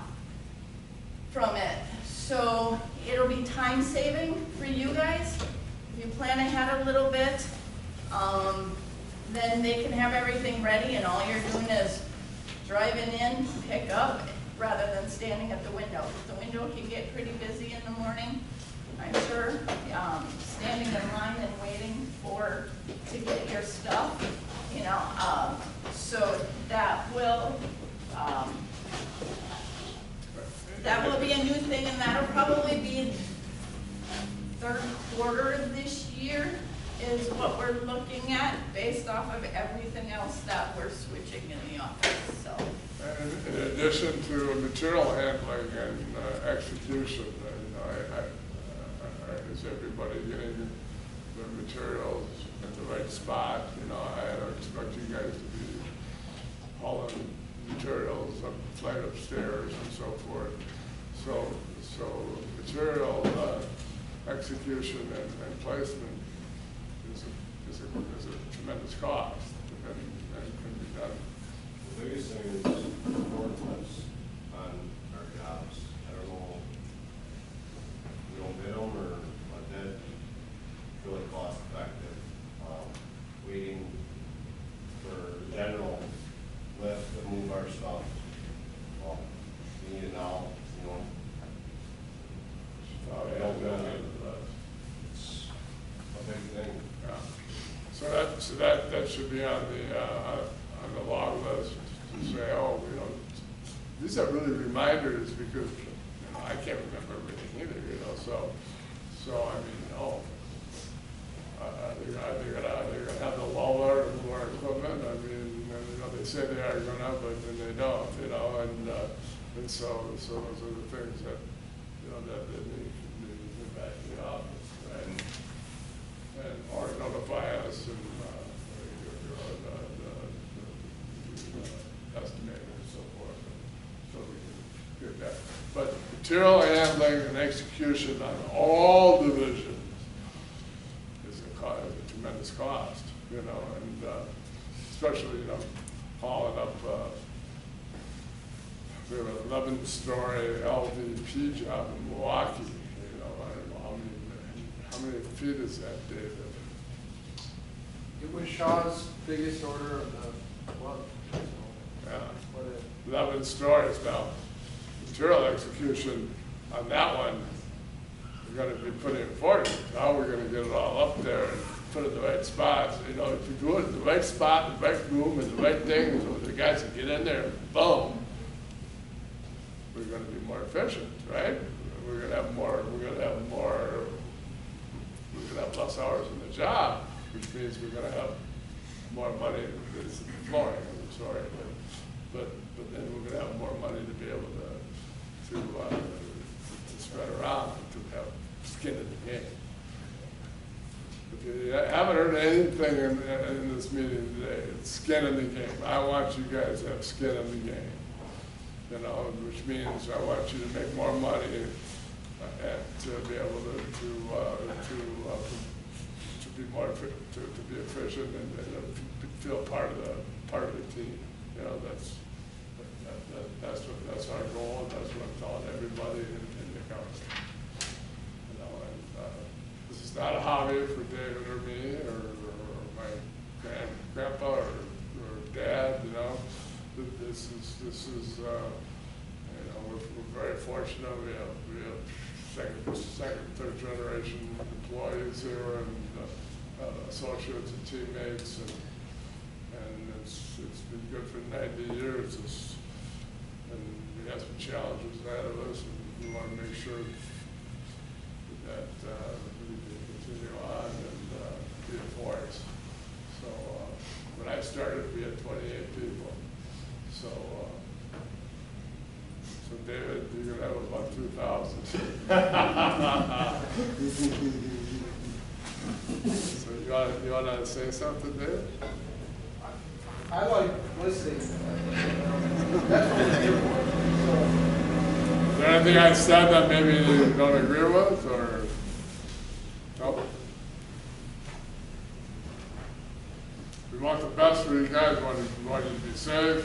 from it. So it'll be time saving for you guys. If you plan ahead a little bit, then they can have everything ready and all you're doing is driving in, pick up, rather than standing at the window. The window can get pretty busy in the morning, I'm sure, standing in line and waiting to get your stuff, you know, so that will be a new thing, and that'll probably be third quarter of this year is what we're looking at based off of everything else that we're switching in the office, so. And in addition to material handling and execution, is everybody getting the materials in the right spot? You know, I don't expect you guys to be hauling materials up the flight upstairs and so forth. So material execution and placement is a tremendous cost, and can be done. The biggest thing is performance on our jobs. I don't know, we don't bid them or what that, really cost effective. Waiting for the general lift to move our stuff. Well, we need it now, you know. Oh, We don't know it, but it's a big thing. Yeah. So that should be on the log list to say, oh, you know, these are really reminders because, you know, I can't remember everything either, you know, so I mean, oh, they're gonna have the Waller and more equipment. I mean, you know, they say they are gonna, but then they don't, you know, and so those are the things that, you know, that they need to back the office, right? And or notify us and estimator and so forth, so we can get that. But material handling and execution on all divisions is a tremendous cost, you know, and especially, you know, hauling up. We have an 11-story LVP job in Milwaukee. You know, I don't know how many feet is that, David? It was Shaw's biggest order of the club. So Yeah. what it- 11 stories now. Material execution on that one, we're going to be putting in 40. Now we're going to get it all up there and put it in the right spots. You know, if you do it in the right spot, the right room, and the right thing, so the guys can get in there and boom, we're going to be more efficient, right? We're going to have more. We're going to have more. We're going to have less hours in the job, which means we're going to have more money. It's flooring, I'm sorry, but then we're going to have more money to be able to spread around and to have skin in the game. If you haven't heard anything in this meeting today, it's skin in the game. I want you guys to have skin in the game. You know, which means I want you to make more money and to be able to be more to be efficient and feel part of the team. You know, That's our goal, and that's what I'm telling everybody in the company. You know, and, this is not a hobby for David or me, or my grandpa or dad, you know. This is, you know, we're very fortunate. We have second, third generation employees here, and associates and teammates, and it's been good for 90 years. And we have some challenges ahead of us, and we want to make sure that we can continue on and be a force. So when I started, we had 28 people. So, so David, you're gonna have about 2,000. So you wanna say something, David? I like listening. That's what we're here for. Is there anything I said that maybe you don't agree with, or no? We want the best for you guys. We want you to be safe.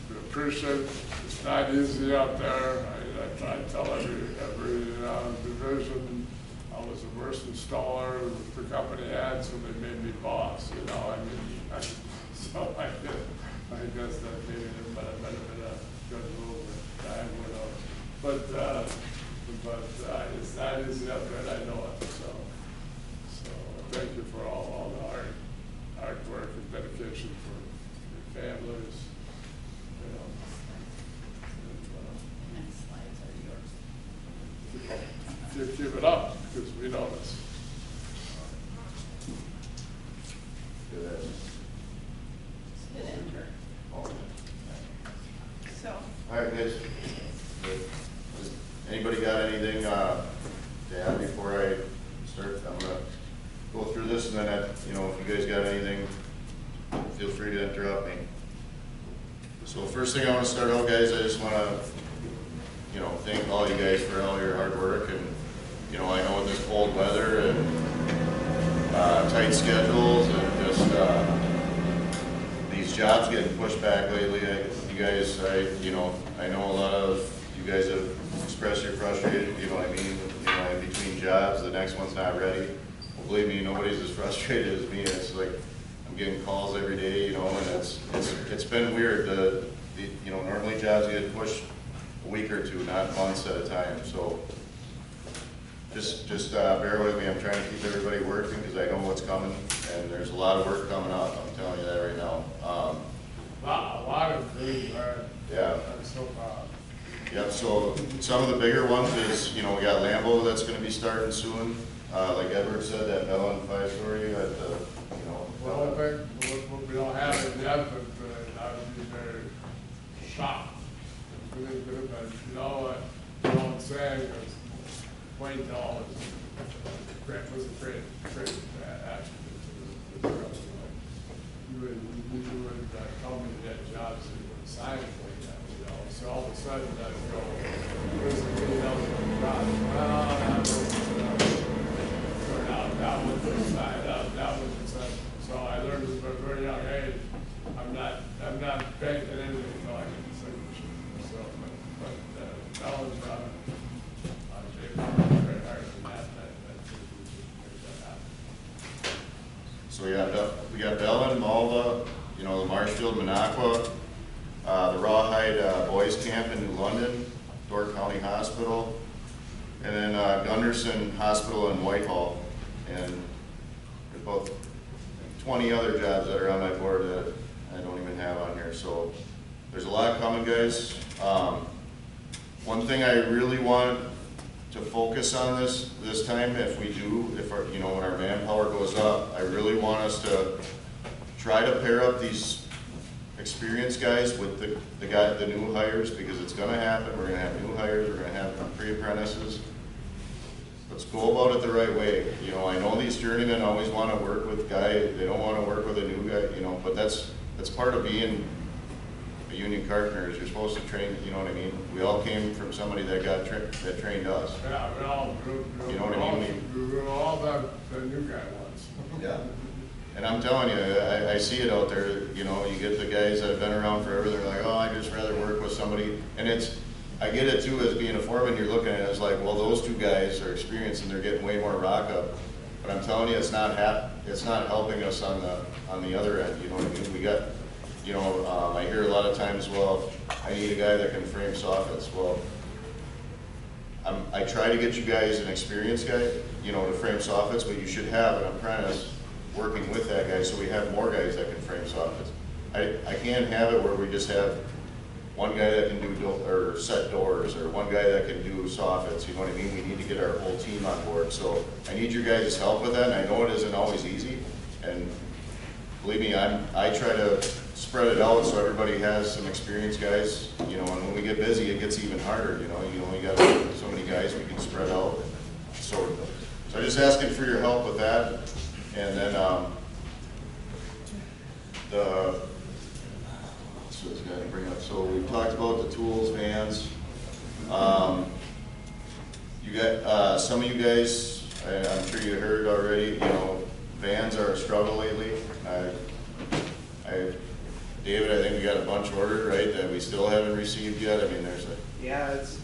We appreciate it. It's not easy out there. I try to tell every division I was the worst installer the company had, so they made me boss. You know, I mean, so I guess that maybe it might have been a good move at the time, who knows. But it's not easy out there, and I know it. So thank you for all the hard work and dedication for your families. You know. Next slides are yours. Keep it up, because we know this. Hit enter. So, All right, guys. Does anybody got anything to add before I start? I'm gonna go through this, and then, you know, if you guys got anything, feel free to interrupt me. So first thing I want to start out, guys, I just want to, you know, thank all you guys for all your hard work. And, you know, I know with this cold weather and tight schedules and just these jobs getting pushed back lately, you guys, you know, I know a lot of you guys have expressed your frustration, you know what I mean, you know, in between jobs, the next one's not ready. Well, believe me, nobody's as frustrated as me. It's like, I'm getting calls every day, you know, and it's been weird. You know, normally jobs get pushed a week or two, not months at a time. So just bear with me. I'm trying to keep everybody working because I know what's coming, and there's a lot of work coming up. I'm telling you that right now. A lot of good work. Yeah. I'm so proud. Yep. So some of the bigger ones is, you know, we got Lambeau that's going to be starting soon. Like Edward said, that Bell and 5-story at the, you know. We're hoping, we don't have it yet, but I would be very shocked. But you know what I'm saying, because Wayne Dahl was a great action to the company. You would tell me that jobs that you would sign for that, you know. So all of a sudden, that you go, where's the $80,000 job? Well, that was the side, that was the side. So I learned at a very young age, I'm not banking anything until I get the signature. So, but that was on Jake, very hard to that happen. So we got Bellin, Malva, you know, the Marshfield, Minocqua, the Rawhide Boys Camp in New London, Door County Hospital, and then Gunderson Hospital in Whitehall. And there's about 20 other jobs that are on my board that I don't even have on here. So there's a lot coming, guys. One thing I really want to focus on this time, if our, you know, when our manpower goes up, I really want us to try to pair up these experienced guys with the new hires, because it's going to happen. We're going to have new hires. We're going to have pre-apprentices. Let's go about it the right way. You know, I know these journeymen always want to work with guys. They don't want to work with a new guy. You know, but that's part of being a union carpenter. Is you're supposed to train. You know what I mean? We all came from somebody that that trained us. Yeah, we all You know what I mean? We were all the new guy once. Yeah. And I'm telling you, I see it out there, you know, you get the guys that have been around forever, they're like, oh, I'd just rather work with somebody. And I get it too, as being a foreman, you're looking at it as like, well, those two guys are experienced and they're getting way more rock up. But I'm telling you, it's not helping us on the other end, you know what I mean? We got, you know, I hear a lot of times, well, I need a guy that can frame soffits. Well, I try to get you guys an experienced guy, you know, to frame soffits, but you should have an apprentice working with that guy, so we have more guys that can frame soffits. I can't have it where we just have one guy that can do or set doors, or one guy that can do soffits, you know what I mean? We need to get our whole team on board, so I need your guys' help with that, and I know it isn't always easy, and believe me, I try to spread it out so everybody has some experienced guys, you know, and when we get busy, it gets even harder, you know, you only got so many guys we can spread out, so I'm just asking for your help with that. And then so we talked about the tools, vans. You got some of you guys, I'm sure you heard already, you know, vans are a struggle lately. David, I think we got a bunch ordered, right, that we still haven't received yet. I mean, there's a... Yeah, it's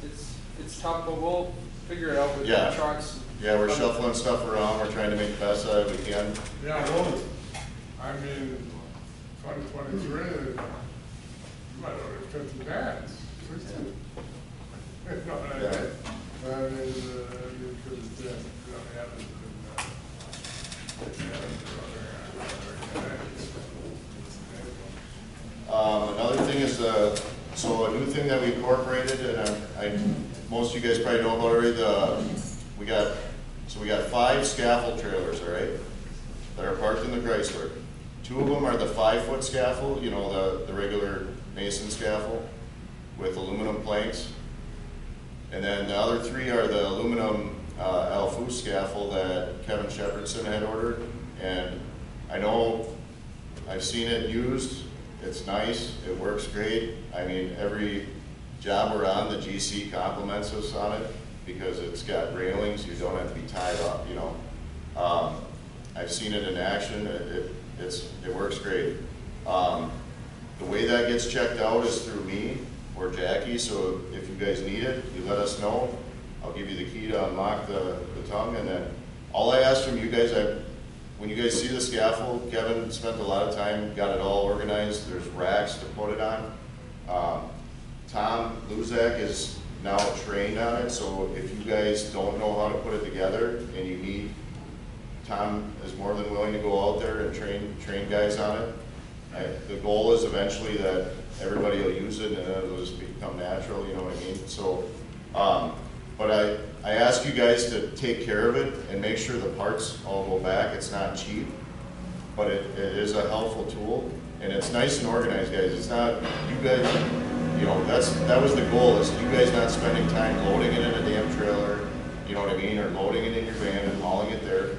tough, but we'll figure it out with Yeah. the trucks. Yeah, we're shuffling stuff around. We're trying to make the best out of it we can. Yeah, well, I mean, 2023, you might order 50 bags. 60. You know what I mean? Yeah. I mean, because it's, you know, it happens Another thing is, so a new thing that we incorporated, and most of you guys probably know about already, we got 5 scaffold trailers, all right, that are parked in the Chrysler. 2 of them are the 5-foot scaffold, you know, the regular mason scaffold with aluminum planks. And then the other 3 are the aluminum Alfu scaffold that Kevin Shepherdson had ordered. And I know I've seen it used. It's nice. It works great. I mean, every job we're on, the GC compliments us on it because it's got railings. You don't have to be tied up, you know. I've seen it in action. It works great. The way that gets checked out is through me or Jackie, so if you guys need it, you let us know. I'll give you the key to unlock the tongue, and then all I ask from you guys, when you guys see the scaffold, Kevin spent a lot of time, got it all organized. There's racks to put it on. Tom Luzak is now trained on it, so if you guys don't know how to put it together and you need, Tom is more than willing to go out there and train guys on it. The goal is eventually that everybody will use it and it'll just become natural, you know what I mean? So, but I ask you guys to take care of it and make sure the parts all go back. It's not cheap, but it is a helpful tool, and it's nice and organized, guys. It's not, you guys, you know, that was the goal, is you guys not spending time loading it in a damn trailer, you know what I mean, or loading it in your van and hauling it there.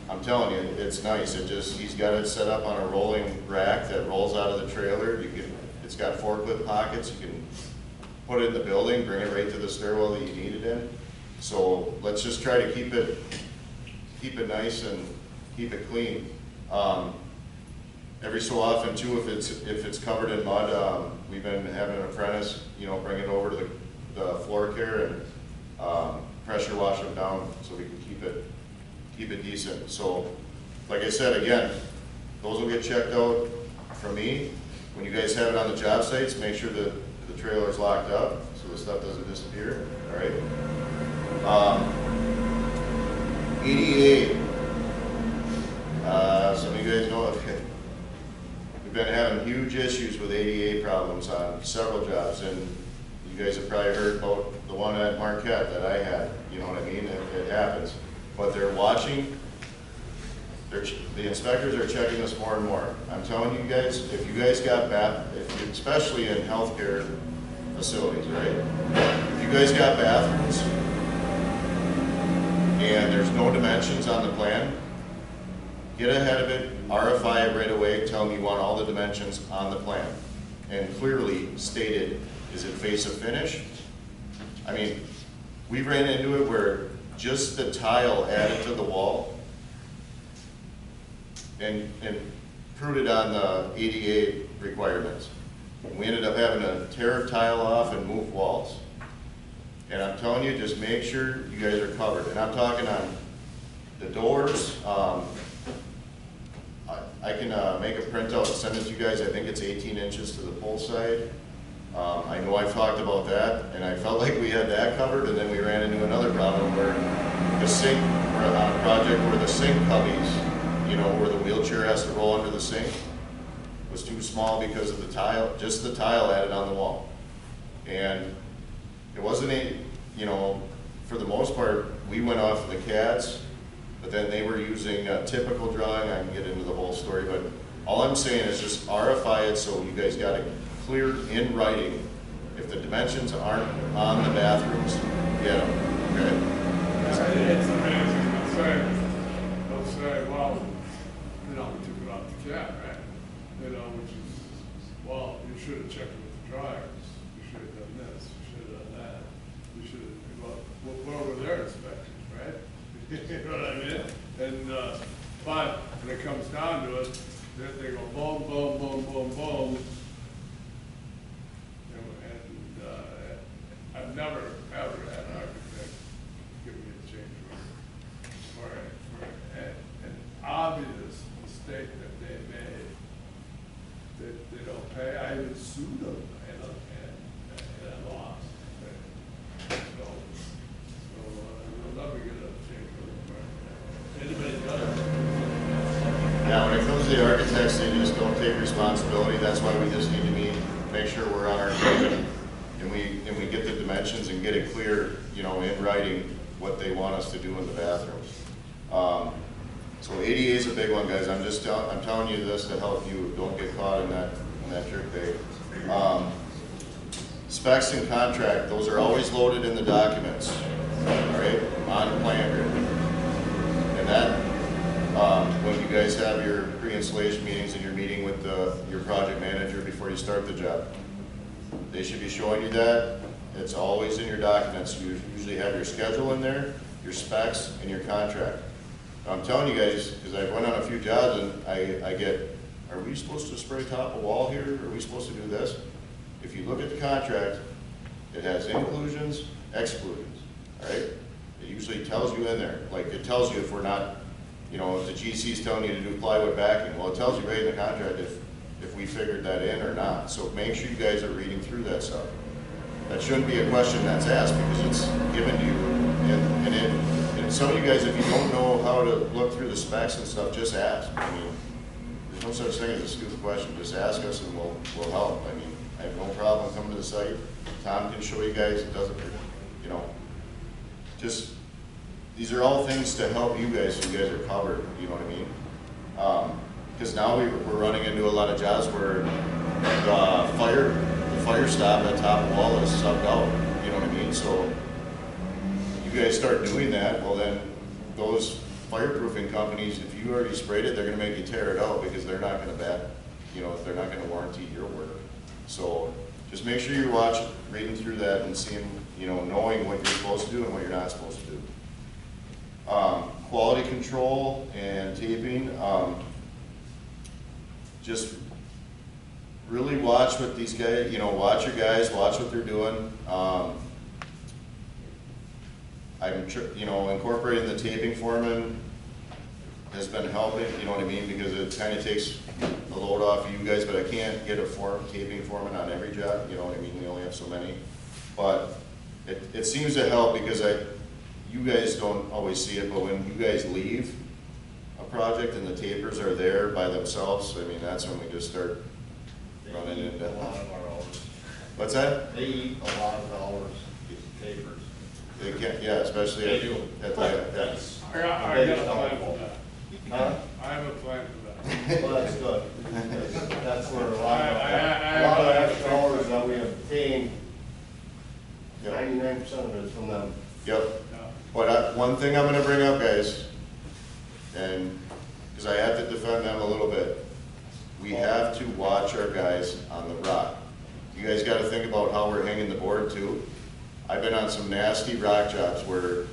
I'm telling you, it's nice. He's got it set up on a rolling rack that rolls out of the trailer. It's got forklift pockets. You can put it in the building, bring it right to the stairwell that you need it in. So let's just try to keep it nice and keep it clean. Every so often too, if it's covered in mud, we've been having an apprentice, you know, bring it over to the floor care and pressure wash them down so we can keep it decent. So, like I said, again, those will get checked out from me. When you guys have it on the job sites, make sure that the trailer is locked up so the stuff doesn't disappear. All right. EDA. Some of you guys know we've been having huge issues with ADA problems on several jobs, and you guys have probably heard about the one at Marquette that I had. You know what I mean? It happens. But they're watching, the inspectors are checking this more and more. I'm telling you guys, if you guys got especially in healthcare facilities, right? If you guys got bathrooms and there's no dimensions on the plan, get ahead of it, RFI it right away, tell them you want all the dimensions on the plan. And clearly stated, is it face of finish? I mean, we ran into it where just the tile added to the wall and prudent on the ADA requirements. We ended up having to tear tile off and move walls. And I'm telling you, just make sure you guys are covered. And I'm talking on the doors. I can make a printout and send it to you guys. I think it's 18 inches to the pole side. I know I've talked about that, and I felt like we had that covered, and then we ran into another problem where the sink, we're on a project where the sink cubbies, you know, where the wheelchair has to roll under the sink, was too small because of the tile, just the tile added on the wall. And it wasn't a, you know, for the most part, we went off of the CADs, but then they were using a typical drawing. I can get into the whole story, but all I'm saying is just RFI it so you guys got it clear in writing. If the dimensions aren't on the bathrooms, get them, okay? It's amazing. They'll say, well, you know, we took it off the CAD, right? You know, which is, well, you should have checked it with the drawings. You should have done this, you should have done that. You should have, well, what were their inspections, right? You know what I mean? And, but when it comes down to it, they go boom, boom, boom, boom, boom. And I've never, ever had an architect give me a change order for an obvious mistake that they made that they don't pay. I even sued them and I lost. So you'll never get a change order. Anybody does? Yeah, when it comes to the architects, they just don't take responsibility. That's why we just need to make sure we're on our game and we get the dimensions and get it clear, you know, in writing what they want us to do in the bathrooms. So ADA is a big one, guys. I'm telling you this to help you. Don't get caught in that trick bait. Specs and contract, those are always loaded in the documents, all right, on the plan grid. And that, when you guys have your pre-installation meetings and you're meeting with your project manager before you start the job, they should be showing you that. It's always in your documents. You usually have your schedule in there, your specs, and your contract. I'm telling you guys, because I've went on a few jobs and I get, are we supposed to spray top a wall here? Are we supposed to do this? If you look at the contract, it has inclusions, exclusions, all right? It usually tells you in there, like it tells you if we're not, you know, if the GC is telling you to do plywood backing, well, it tells you right in the contract if we figured that in or not. So make sure you guys are reading through that stuff. That shouldn't be a question that's asked because it's given to you. And some of you guys, if you don't know how to look through the specs and stuff, just ask. I mean, there's no such thing as a stupid question. Just ask us and we'll help. I mean, I have no problem coming to the site. Tom can show you guys. It doesn't, you know, just, these are all things to help you guys so you guys are covered, you know what I mean? Because now we're running into a lot of jobs where the fire stop at top wall is subbed out, you know what I mean? So you guys start doing that, well then those fireproofing companies, if you already sprayed it, they're gonna make you tear it out because they're not gonna they're not gonna warranty your work. So just make sure you're reading through that and seeing, you know, knowing what you're supposed to do and what you're not supposed to do. Quality control and taping, just really watch what these guys, you know, watch your guys, watch what they're doing. You know, incorporating the taping foreman has been helping, you know what I mean, because it kind of takes the load off of you guys, but I can't get a taping foreman on every job, you know what I mean, we only have so many. But it seems to help because you guys don't always see it, but when you guys leave a project and the tapers are there by themselves, I mean, that's when we just start running into. A lot of our hours. What's that? They eat a lot of hours, tapers. They can't, yeah, especially They do. at that. I got a plan for that. Huh? I have a plan for that. Well, that's good. That's where a lot I of have extra hours that we obtain, Yep. 99% of it is from them. Yep. Yeah. But one thing I'm gonna bring up, guys, and, because I have to defend them a little bit, we have to watch our guys on the rock. You guys gotta think about how we're hanging the board too. I've been on some nasty rock jobs where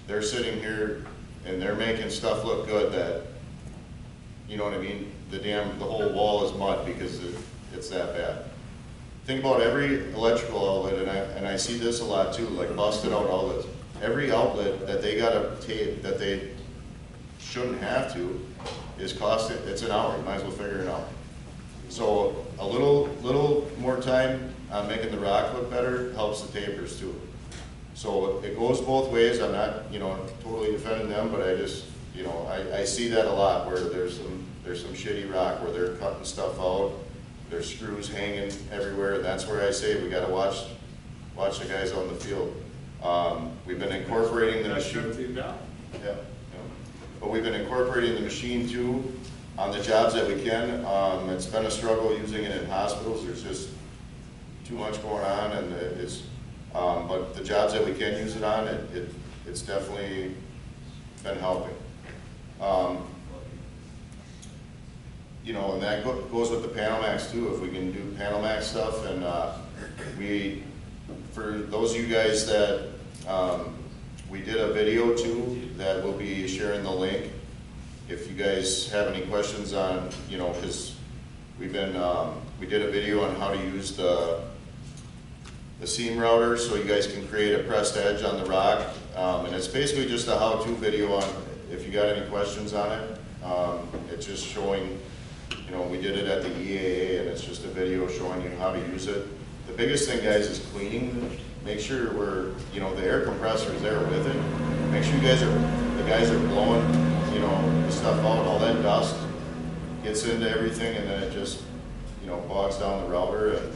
they're sitting here and they're making stuff look good that, you know what I mean? The whole wall is mud because it's that bad. Think about every electrical outlet, and I see this a lot too, like busted out outlets. Every outlet that they gotta tape that they shouldn't have to is costing, it's an hour, you might as well figure it out. So a little more time on making the rock look better helps the tapers too. So it goes both ways. I'm not, totally defending them, but I just, I see that a lot where there's some shitty rock where they're cutting stuff out. There's screws hanging everywhere, and that's where I say we gotta watch the guys on the field. We've been incorporating the machine. Yeah. But we've been incorporating the machine too on the jobs that we can. It's been a struggle using it in hospitals. There's just too much going on, and but the jobs that we can use it on, it's definitely been helping. And that goes with the Panel Max too. If we can do Panel Max stuff, and for those of you guys that we did a video too that we'll be sharing the link. If you guys have any questions on, because we did a video on how to use the seam router so you guys can create a pressed edge on the rock. And it's basically just a how-to video on if you got any questions on it. It's just showing, we did it at the EAA, and it's just a video showing you how to use it. The biggest thing, guys, is cleaning. Make sure the air compressor is there with it. Make sure the guys are blowing, the stuff out. All that dust gets into everything, and then it just, bogs down the router. And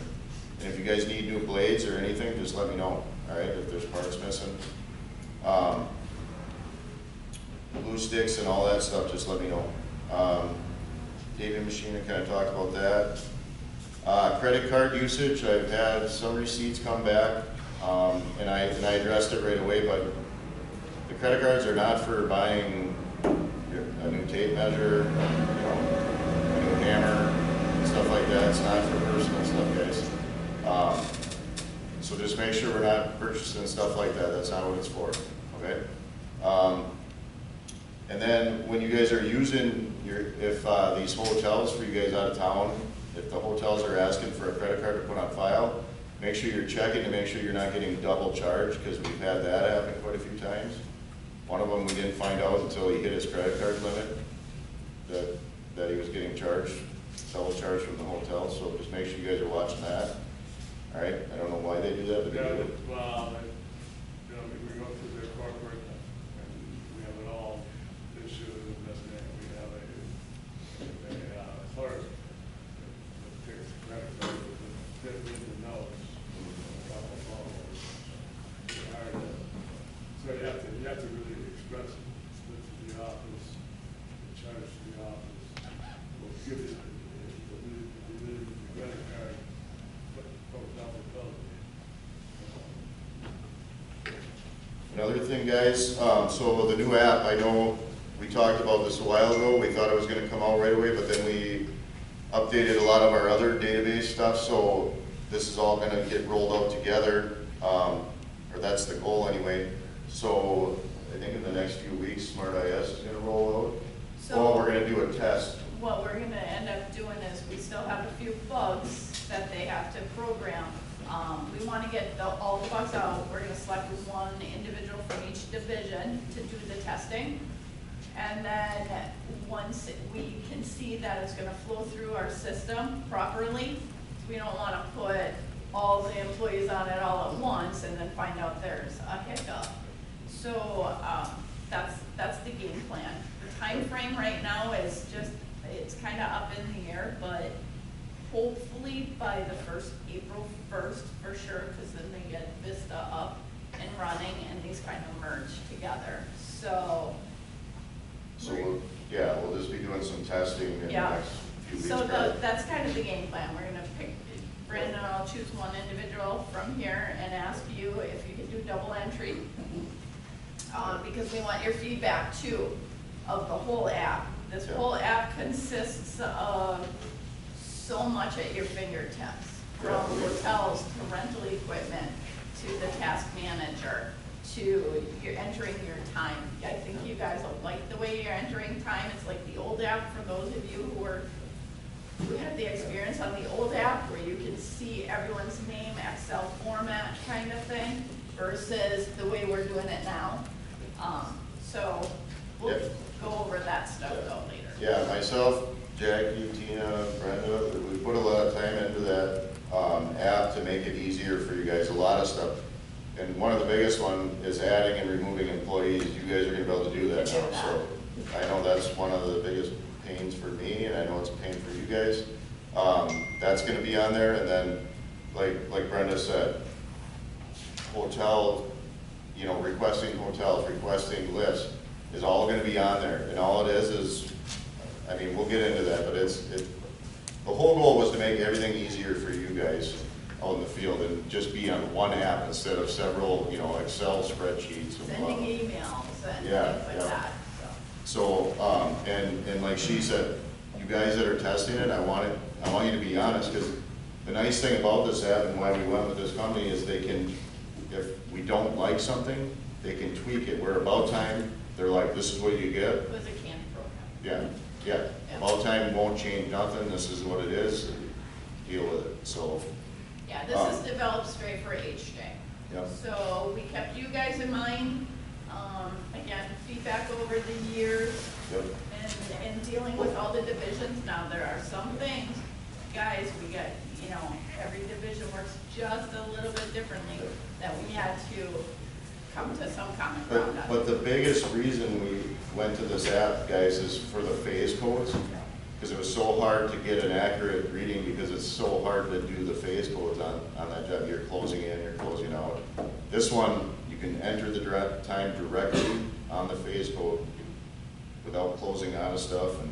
if you guys need new blades or anything, just let me know. All right, if there's parts missing, glue sticks and all that stuff, just let me know. Taping machine, I kind of talked about that. Credit card usage, I've had some receipts come back, and I addressed it right away, but the credit cards are not for buying a new tape measure, a new hammer, stuff like that. It's not for personal stuff, guys. So just make sure we're not purchasing stuff like that. That's not what it's for, okay? And then when you guys are using if these hotels for you guys out of town, if the hotels are asking for a credit card to put on file, make sure you're checking to make sure you're not getting double charged, because we've had that happen quite a few times. One of them we didn't find out until he hit his credit card limit that he was getting charged, double charged from the hotel. So just make sure you guys are watching that. All right, I don't know why they do that, but they do it. Well, we go through their corporate, and we have it all issued, and then we have as far as takes credit card, fit in the notes, so you have to really express it to the office, the charge to the office, will give you the credit card, but double bill. Another thing, guys, so the new app, I know we talked about this a while ago. We thought it was going to come out right away, but then we updated a lot of our other database stuff, so this is all going to get rolled out together, or that's the goal anyway. So I think in the next few weeks, SmartIS is going to roll out. So we're going to do a test. What we're gonna end up doing is we still have a few bugs that they have to program. We wanna get all the bugs out. We're gonna select one individual from each division to do the testing. And then once we can see that it's gonna flow through our system properly, we don't wanna put all the employees on it all at once and then find out there's a hiccup. So that's the game plan. The time frame right now is just, it's kind of up in the air, but hopefully by the April 1st for sure, because then they get Vista up and running and these kind of merge together. So we'll just be doing some testing in the next few weeks. So that's kind of the game plan. We're gonna pick, Brandon, I'll choose one individual from here and ask you if you can do double entry. Because we want your feedback too of the whole app. This whole app consists of so much at your fingertips, from hotels to rental equipment to the task manager. you're entering your time. I think you guys will like the way you're entering time. It's like the old app for those of you who had the experience on the old app where you can see everyone's name, Excel format kind of thing, versus the way we're doing it now. So we'll Yep. go over that stuff though later. Yeah, myself, Jackie, Tina, Brenda, we put a lot of time into that app to make it easier for you guys, a lot of stuff. And one of the biggest one is adding and removing employees. You guys are gonna be able to do that now. So I know that's one of the biggest pains for me, and I know it's a pain for you guys. That's gonna be on there, and then, like Brenda said, hotel, you know, requesting hotels, requesting lists is all gonna be on there. And all it is, I mean, we'll get into that, but the whole goal was to make everything easier for you guys out in the field and just be on one app instead of several, you know, Excel spreadsheets. And Sending emails and Yeah, things like yeah. that, So, and like she said, you guys that are testing it, I want you to be honest, because the nice thing about this app and why we went with this company is they can, if we don't like something, they can tweak it. We're about time, they're like, this is what you get. It was a candy program. Yeah, yeah. About time won't change nothing, this is what it is, and deal with it, so. Yeah, this is developed straight for HJ. Yep. So we kept you guys in mind. Again, feedback over the years Yep. and dealing with all the divisions. Now, there are some things, guys, we got, you know, every division works just a little bit differently that we had to come to some common ground on. But the biggest reason we went to this app, guys, is for the phase codes. Because it was so hard to get an accurate reading, because it's so hard to do the phase codes on that job. You're closing in, you're closing out. This one, you can enter the time directly on the phase code without closing out of stuff, and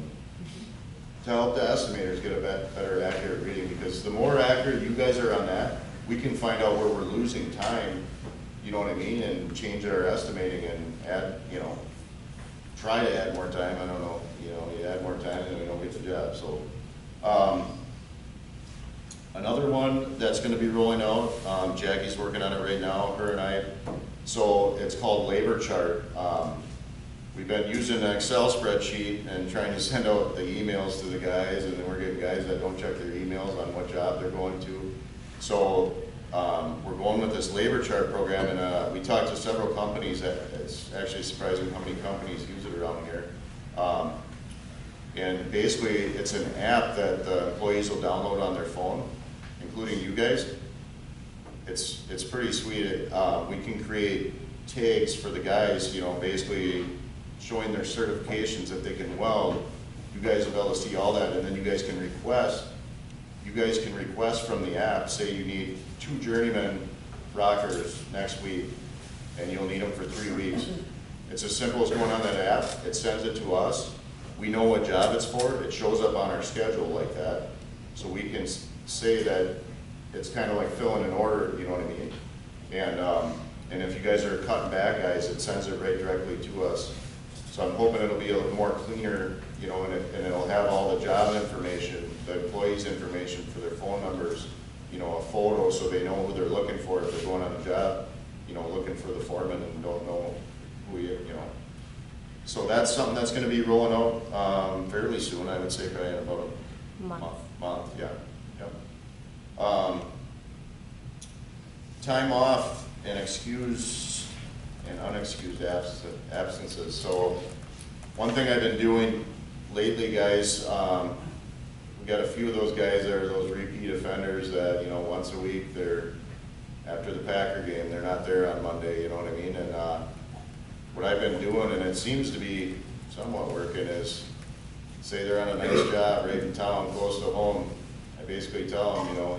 to help the estimators get a better accurate reading, because the more accurate you guys are on that, we can find out where we're losing time, you know what I mean, and change our estimating and add, you know, try to add more time. I don't know, you know, you add more time and we don't get the job. So another one that's going to be rolling out, Jackie's working on it right now, her and I. So it's called Labor Chart. We've been using an Excel spreadsheet and trying to send out the emails to the guys, and then we're getting guys that don't check their emails on what job they're going to. So we're going with this Labor Chart program, and we talked to several companies. That it's actually surprising how many companies use it around here. And basically, it's an app that the employees will download on their phone, including you guys. It's pretty sweet. We can create tags for the guys, you know, basically showing their certifications that they can weld. You guys will be able to see all that, and then you guys can request. You guys can request from the app, say you need 2 journeyman rockers next week, and you'll need them for 3 weeks. It's as simple as going on that app. It sends it to us. We know what job it's for. It shows up on our schedule like that. So we can say that it's kind of like filling an order, you know what I mean? And if you guys are cutting back, guys, it sends it right directly to us. So I'm hoping it'll be a little more cleaner, you know, and it'll have all the job information, the employees' information for their phone numbers, you know, a photo so they know who they're looking for if they're going on a job, you know, looking for the foreman and don't know who you know. So that's something that's going to be rolling out fairly soon, I would say, probably in about a month, yeah. Yep. Time off and excused and unexcused absences. So one thing I've been doing lately, guys, we got a few of those guys that are those repeat offenders that, you know, once a week they're, after the Packer game, they're not there on Monday, you know what I mean? And what I've been doing, and it seems to be somewhat working, is say they're on a nice job right in town, close to home. I basically tell them, you know,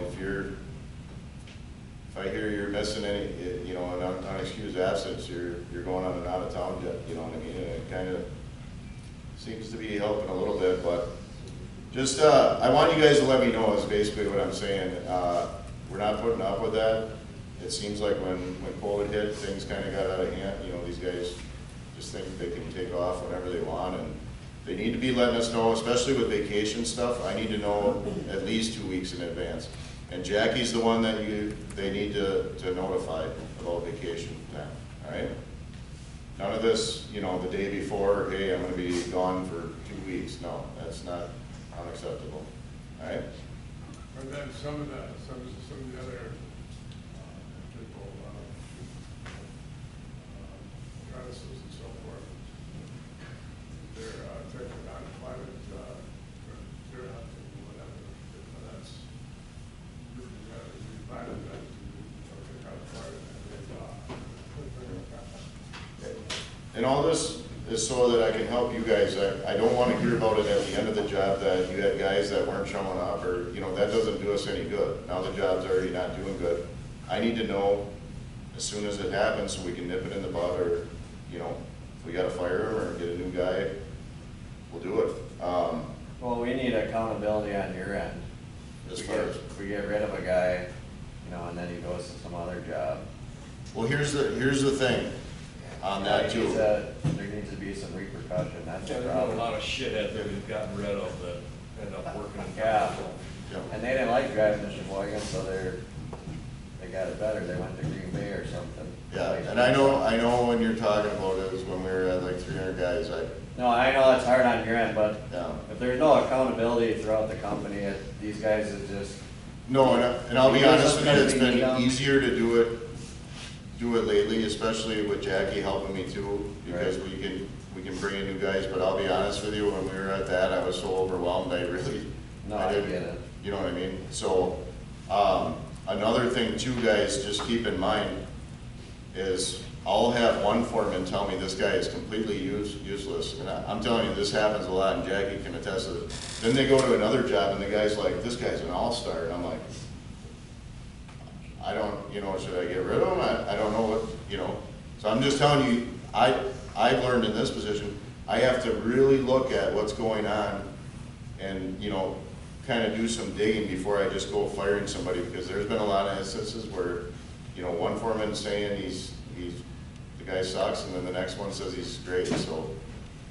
if I hear you're missing any, you know, an unexcused absence, you're going on an out-of-town jet, you know what I mean? And it kind of seems to be helping a little bit, but just, I want you guys to let me know is basically what I'm saying. We're not putting up with that. It seems like when COVID hit, things kind of got out of hand. You know, these guys just think they can take off whenever they want, and they need to be letting us know, especially with vacation stuff. I need to know at least 2 weeks in advance. And Jackie's the one that they need to notify about vacation time. all right? None of this, you know, the day before, hey, I'm gonna be gone for 2 weeks. No, that's not unacceptable, all right? And then some of the other people, premises and so forth, they're taking on climate, they're not taking whatever, that's, you find that, take out climate And all this is so that I can help you guys. I don't want to hear about it at the end of the job that you had guys that weren't showing up, or, you know, that doesn't do us any good. Now the job's already not doing good. I need to know as soon as it happens so we can nip it in the bud, or, you know, if we gotta fire him or get a new guy, we'll do it. Well, we need accountability on your end. As We far get- as, We get rid of a guy, you know, and then he goes to some other job. well, here's the thing on that He needs too. There needs to be some repercussion, that's Yeah, the there's a problem. lot of shitheads that we've gotten rid of that end up working in Yeah. council. Yeah. And they didn't like driving the Sheboygan, so they got it better, they went to Green Bay or something. Yeah, and I know when you're talking about it is when we were at like 300 guys, No, I know it's hard on your end, but yeah. if there's no accountability throughout the company, these guys is just, No, and I'll be honest with you, it's been Yeah. easier to do it lately, especially with Jackie helping me too, because we can bring in new guys, but I'll be honest with you, when we were at that, I was so overwhelmed, I get it. You know what I mean? So, another thing too, guys, just keep in mind, is I'll have one foreman tell me this guy is completely useless, and I'm telling you, this happens a lot, and Jackie can attest to it. Then they go to another job, and the guy's like, this guy's an all-star, and I'm like, I don't, you know, should I get rid of him? I don't know what, you know. So I'm just telling you, I've learned in this position, I have to really look at what's going on and, you know, kind of do some digging before I just go firing somebody, because there's been a lot of instances where, you know, one foreman saying the guy sucks, and then the next one says he's great. So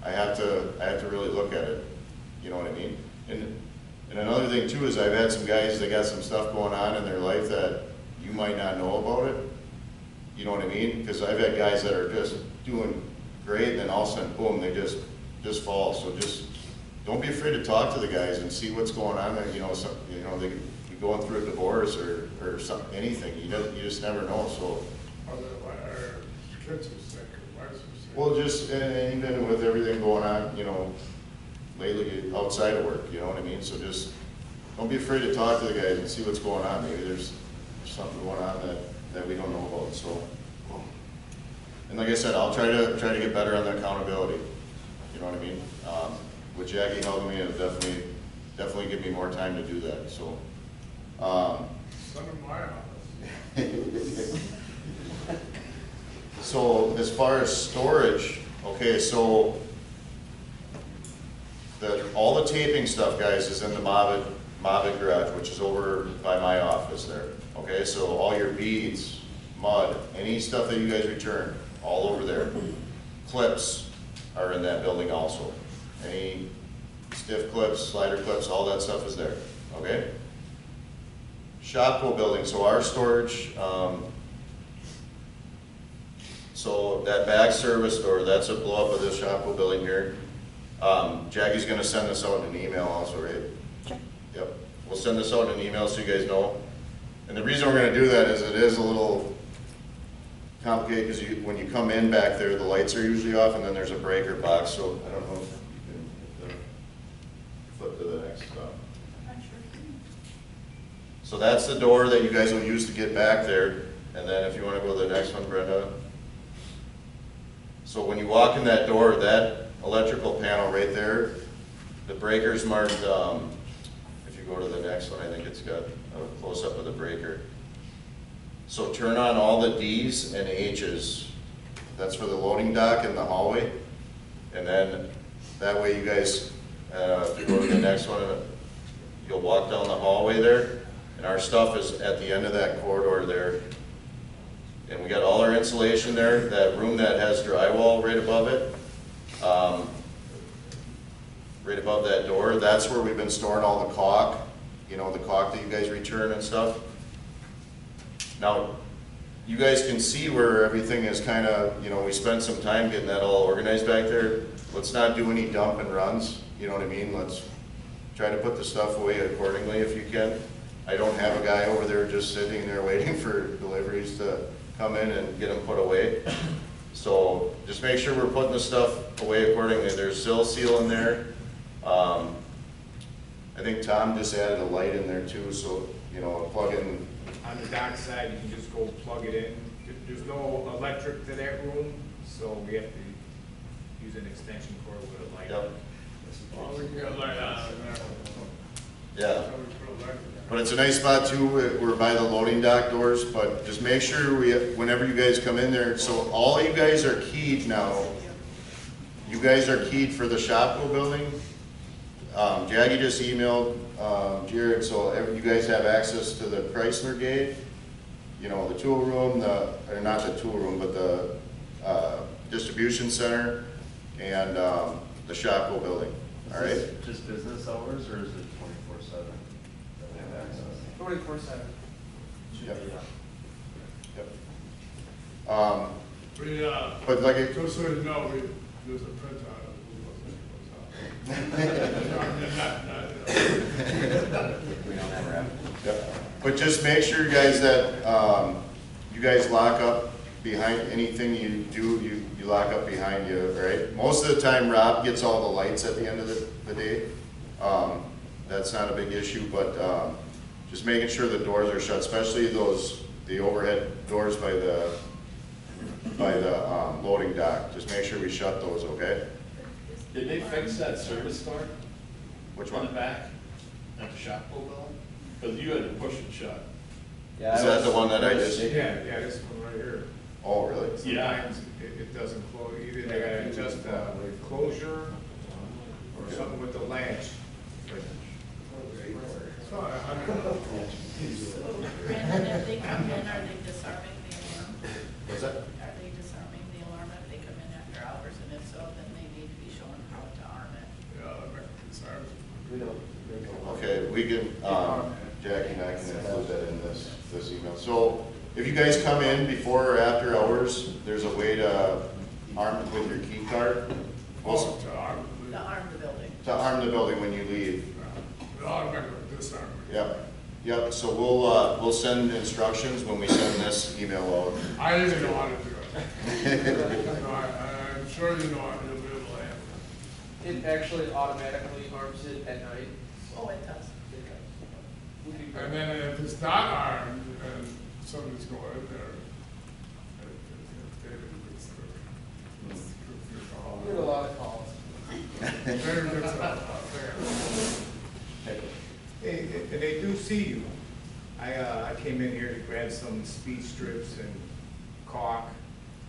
I have to really look at it. You know what I mean? And another thing too is I've had some guys that got some stuff going on in their life that you might not know about it. You know what I mean? Because I've had guys that are just doing great, and then all of a sudden, boom, they just fall. So just don't be afraid to talk to the guys and see what's going on there. You know, they could be going through a divorce or anything. You just never know. So. our kids are sick, or wives are sick. Well, just, and even with everything going on, you know, lately outside of work, you know what I mean? So just, don't be afraid to talk to the guys and see what's going on. Maybe there's something going on that we don't know about, so. And like I said, I'll try to get better on the accountability, you know what I mean? With Jackie helping me, it'll definitely give me more time to do that, so. Some in my office. So as far as storage, okay, so all the taping stuff, guys, is in the Mobbit garage, which is over by my office there. Okay, so all your beads, mud, any stuff that you guys return, all over there. Clips are in that building also. Any stiff clips, slider clips, all that stuff is there, okay? Shopco building, so our storage, so that bag service door, that's a blow up of this Shopco building here. Jackie's gonna send this out in an email also, right? Sure. Yep, we'll send this out in an email so you guys know. And the reason we're gonna do that is it is a little complicated, because when you come in back there, the lights are usually off, and then there's a breaker box, so I don't know if you can flip to the next stuff. So that's the door that you guys will use to get back there. And then if you want to go to the next one, Brenda. So when you walk in that door, that electrical panel right there, the breaker's marked, if you go to the next one, I think it's got a close-up of the breaker. So turn on all the D's and H's. That's for the loading dock in the hallway. And then that way you guys, if you go to the next one, you'll walk down the hallway there. And our stuff is at the end of that corridor there. And we got all our insulation there, that room that has drywall right above it, right above that door, that's where we've been storing all the caulk, you know, the caulk that you guys return and stuff. Now, you guys can see where everything is kind of, you know, we spent some time getting that all organized back there. Let's not do any dump and runs, you know what I mean? Let's try to put the stuff away accordingly if you can. I don't have a guy over there just sitting there waiting for deliveries to come in and get them put away. So just make sure we're putting the stuff away accordingly. There's sill seal in there. I think Tom just added a light in there too, so, you know, plug in. On the dock side, you can just go plug it in. There's no electric to that room, so we have to use an extension cord with a light. Yep. Well, we can get light on in there. Yeah. So we put electric on. But it's a nice spot too, we're by the loading dock doors, but just make sure whenever you guys come in there, so all you guys are keyed now. You guys are keyed for the Shopko building. Jackie just emailed Jared, so you guys have access to the Chrysler gate, you know, the tool room, or not the tool room, but the distribution center and the Shopko building, all right? Is this just business hours, or is it 24/7 that we have access? 24/7. Yep. Yep. But like it, just so you know, there's a printout of We don't ever have. yep. But just make sure, guys, that you guys lock up behind anything you do. You lock up behind you, right? Most of the time, Rob gets all the lights at the end of the day. That's not a big issue, but just making sure the doors are shut, especially the overhead doors by the loading dock. Just make sure we shut those, okay? Did they fix that service door Which in one? the back at the Shopko building? Because you had to push it shut. Yeah, Is that the one that I just? Yeah, this one right here. Oh, really? Sometimes it doesn't close, either they gotta adjust the closure or something with the latch. Brandon, if they come in, are they disarming the alarm? What's that? Are they disarming the alarm if they come in after hours, and if so, then they need to be shown how to arm it? Okay, we can, Jackie and I can include that in this email. So if you guys come in before or after hours, there's a way to arm it with your key card. Also, to arm To arm the building. To arm the building when you leave. the automatic disarm. Yep, yep, so we'll send instructions when we send this email out. I didn't know how to do it. No, I'm sure you know how you'll be able to handle it. It actually automatically arms it at night. Oh, it does. And then if it's not armed and somebody's going in there, David gets We get a lot of calls. David gets And they do see you. I came in here to grab some speed strips and caulk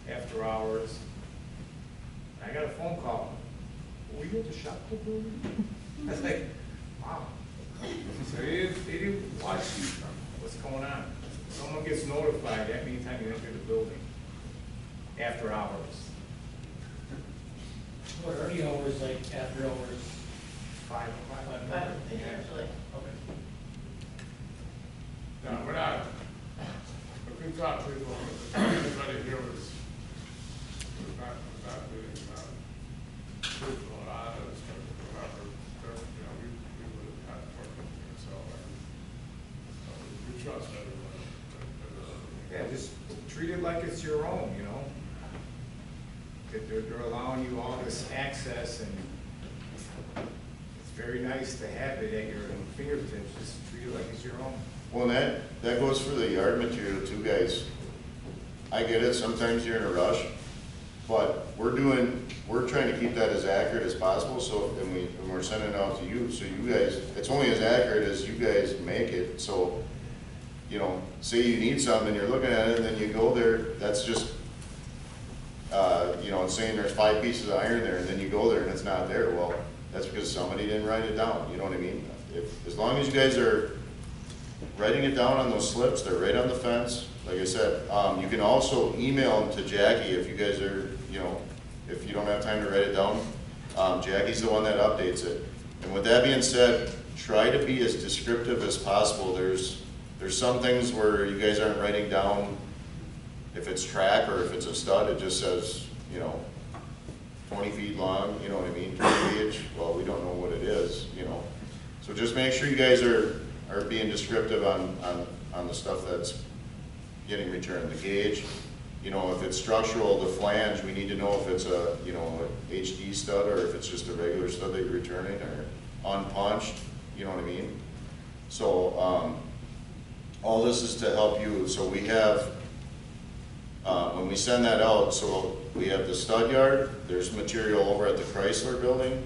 after hours. I got a phone call. Were you at the Shopko building? I was like, wow. So they didn't watch you. What's going on? Someone gets notified that anytime you enter the building after hours. What are the hours like after hours? 5 o'clock. But usually, No, we're not, but we taught people, everybody here was not being truthful and honest, or whatever, you know, we would have had working here, so we trust everyone. Yeah, just treat it like it's your own, you know? That they're allowing you all this access, and it's very nice to have it at your fingertips. Just treat it like it's your own. Well, that goes for the yard material too, guys. I get it, sometimes you're in a rush, but we're trying to keep that as accurate as possible, so, and we're sending it out to you, so you guys, it's only as accurate as you guys make it, so, you know, say you need something and you're looking at it, and then you go there, that's just, you know, it's saying there's 5 pieces of iron there, and then you go there and it's not there, well, that's because somebody didn't write it down, you know what I mean? As long as you guys are writing it down on those slips, they're right on the fence. Like I said, you can also email them to Jackie if you guys are, you know, if you don't have time to write it down. Jackie's the one that updates it. And with that being said, try to be as descriptive as possible. There's some things where you guys aren't writing down if it's track or if it's a stud, it just says, you know, 20 feet long, you know what I mean, 20 gauge, well, we don't know what it is, you know. So just make sure you guys are being descriptive on the stuff that's getting returned. The gauge, you know, if it's structural, the flange, we need to know if it's a, you know, a HD stud or if it's just a regular stud that you're returning or unpunched, you know what I mean? So all this is to help you. So we have, when we send that out, so we have the stud yard, there's material over at the Chrysler building,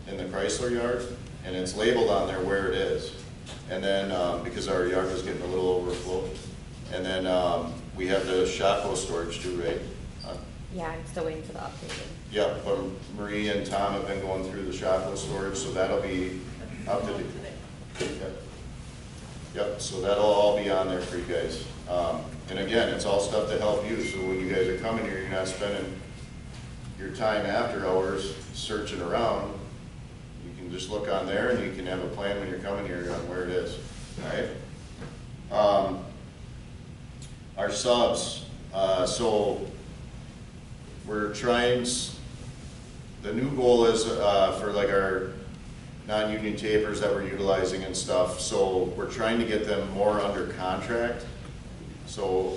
in the Chrysler yard, and it's labeled on there where it is. And then, because our yard was getting a little overflow. And then we have the Shopko storage too, right? Yeah, I'm still waiting for the updated. Yep, but Marie and Tom have been going through the Shopko storage, so that'll be up to date. Yep, so that'll all be on there for you guys. And again, it's all stuff to help you, so when you guys are coming here, you're not spending your time after hours searching around. You can just look on there and you can have a plan when you're coming here on where it is, all right? Our subs, so we're trying, the new goal is for like our non-union tapers that we're utilizing and stuff, so we're trying to get them more under contract. So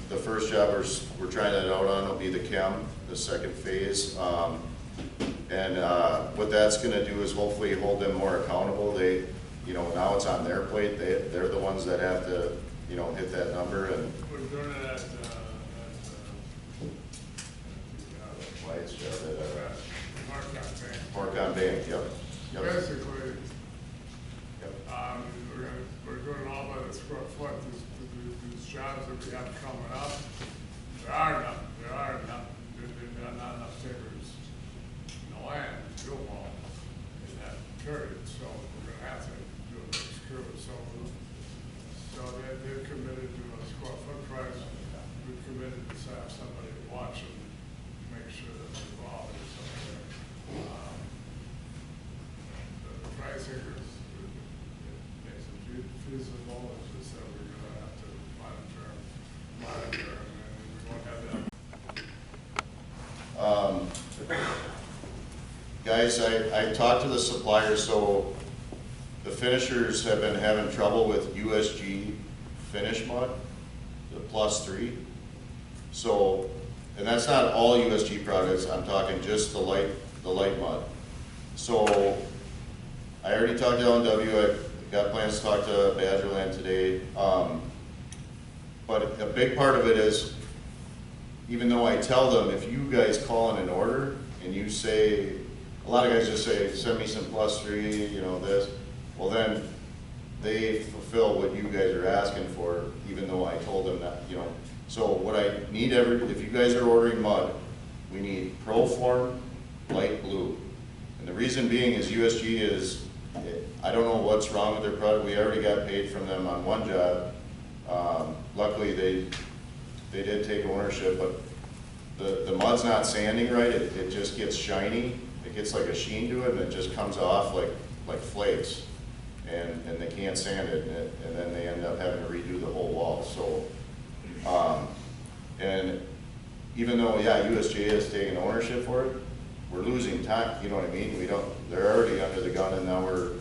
the first job we're trying that out on will be the chem, the second phase. And what that's going to do is hopefully hold them more accountable. They, you know, now it's on their plate. They're the ones that have to, you know, hit that number. And We're doing it at White's job at Mark Bank, yep. Basically, Yep. we're doing all by the square foot. These jobs that we have coming up, there are not enough takers in the land to do them all in that period. So we're gonna have to do a mixed crew. So they've committed to a square foot price. We've committed to have somebody to watch them, make sure that the quality is up there. The pricing is, it makes it feasible. It's just that we're gonna have to monitor, and then we won't have that. Guys, I talked to the suppliers, so the finishers have been having trouble with USG finish mud, the +3. So, and that's not all USG products, I'm talking just the light mud. So, I already talked to L&W, I've got plans to talk to Badgerland today. But a big part of it is, even though I tell them, if you guys call in an order and you say, a lot of guys just say, send me some +3, you know, this. Well then, they fulfill what you guys are asking for, even though I told them that, you know. So what I need if you guys are ordering mud, we need ProForm light blue. And the reason being is USG is, I don't know what's wrong with their product. We already got paid from them on one job. Luckily they did take ownership, but the mud's not sanding right. It just gets shiny. It gets like a sheen to it, and it just comes off like flakes. And they can't sand it, and then they end up having to redo the whole wall. So, and even though, yeah, USJ is taking ownership for it, we're losing time, you know what I mean? They're already under the gun, and now we're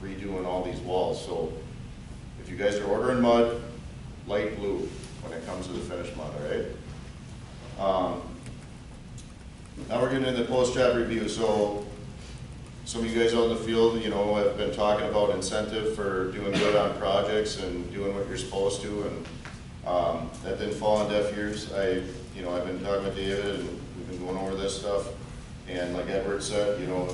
redoing all these walls. So if you guys are ordering mud, light blue when it comes to the finished mud, all right? Now we're getting into post-job review. So some of you guys out in the field, you know, have been talking about incentive for doing good on projects and doing what you're supposed to, and that didn't fall on deaf ears. I've been talking with David, and we've been going over this stuff. And like Edward said, you know,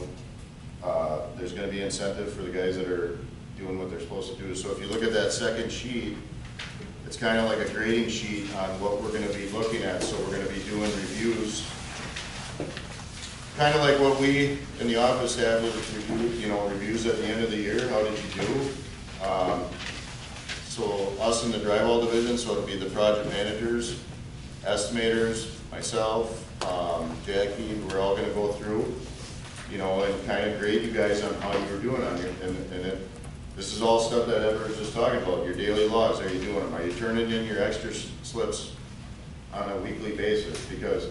there's going to be incentive for the guys that are doing what they're supposed to do. So if you look at that second sheet, it's kind of like a grading sheet on what we're going to be looking at. So we're going to be doing reviews, kind of like what we in the office have with reviews at the end of the year. How did you do? So us in the drywall division, so it'll be the project managers, estimators, myself, Jackie, we're all going to go through, you know, and kind of grade you guys on how you're doing on your, this is all stuff that Edward was just talking about, your daily logs. Are you doing them? Are you turning in your extra slips on a weekly basis, because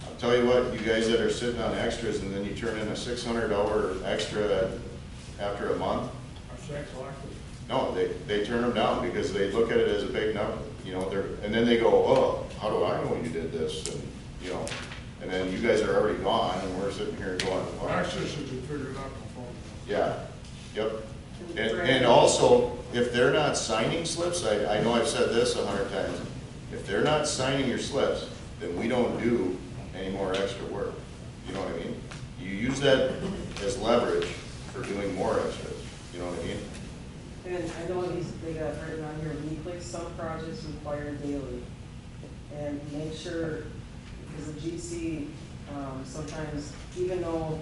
I'll tell you what, you guys that are sitting on extras and then you turn in a $600 extra after a month, no, they turn them down because they look at it as a big number, you know, and then they go, oh, how do I know you did this? And, you know, and then you guys are already gone and we're sitting here going, well, Access has been figured out before. yeah, yep. And also, if they're not signing slips, I know I've said this 100 times, if they're not signing your slips, then we don't do any more extra work. You know what I mean? You use that as leverage for doing more extras. You know what I mean? And I know they got written on here weekly, some projects require daily. And make sure, because the GC, sometimes, even though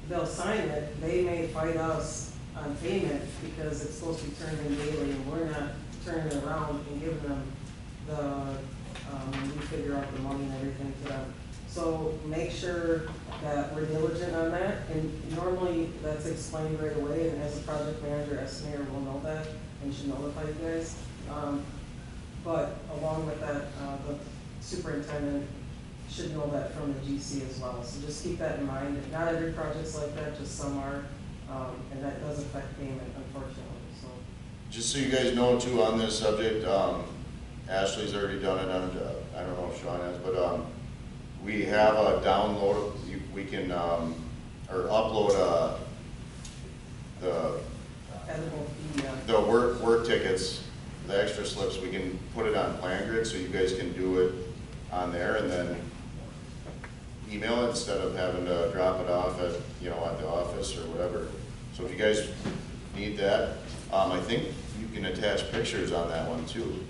they'll sign it, they may fight us on payment because it's supposed to be turned in daily, and we're not turning it around and giving them when we figure out the money and everything to them. So make sure that we're diligent on that, and normally that's explained right away, and as a project manager, estimator will know that and should notify you guys. But along with that, the superintendent should know that from the GC as well. So just keep that in mind. Not every project's like that, just some are, and that does affect payment, unfortunately, so. Just so you guys know too on this subject, Ashley's already done it on a job. I don't know if Sean has, but we have a download, we can, or upload the work tickets, the extra slips, we can put it on PlanGrid so you guys can do it on there and then email it instead of having to drop it off at, you know, at the office or whatever. So if you guys need that, I think you can attach pictures on that one too,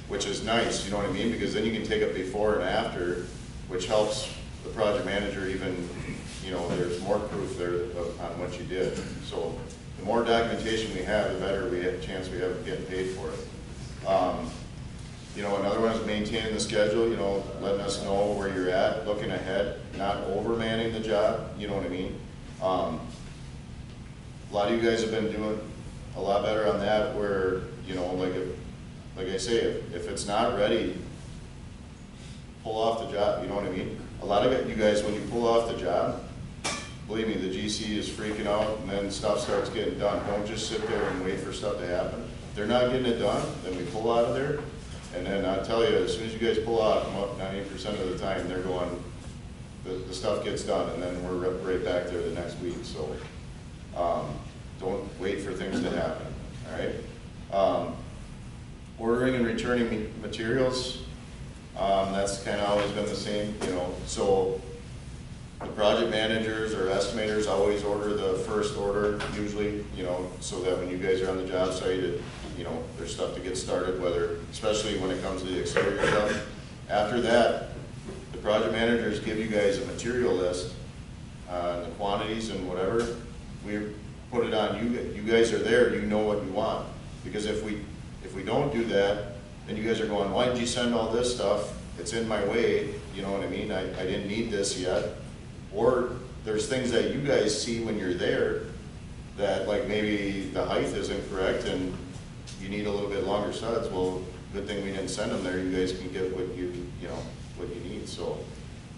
which is nice, you know what I mean? Because then you can take it before and after, which helps the project manager even, you know, there's more proof there on what you did. So the more documentation we have, the better we have a chance we have of getting paid for it. You know, another one is maintaining the schedule, you know, letting us know where you're at, looking ahead, not overmanning the job, you know what I mean? A lot of you guys have been doing a lot better on that where, you know, like I say, if it's not ready, pull off the job, you know what I mean? A lot of you guys, when you pull off the job, believe me, the GC is freaking out and then stuff starts getting done. Don't just sit there and wait for stuff to happen. If they're not getting it done, then we pull out of there. And then I tell you, as soon as you guys pull out, 90% of the time they're going, the stuff gets done and then we're right back there the next week. So don't wait for things to happen, all right? Ordering and returning materials, that's kind of always been the same, you know. So the project managers or estimators always order the first order usually, you know, so that when you guys are on the job site, you know, there's stuff to get started, especially when it comes to the exterior stuff. After that, the project managers give you guys a material list on the quantities and whatever. We put it on you. You guys are there. You know what you want. Because if we don't do that, then you guys are going, why did you send all this stuff? It's in my way. You know what I mean? I didn't need this yet. Or there's things that you guys see when you're there that, like, maybe the height isn't correct and you need a little bit longer studs. Well, good thing we didn't send them there. You guys can get what you need. So,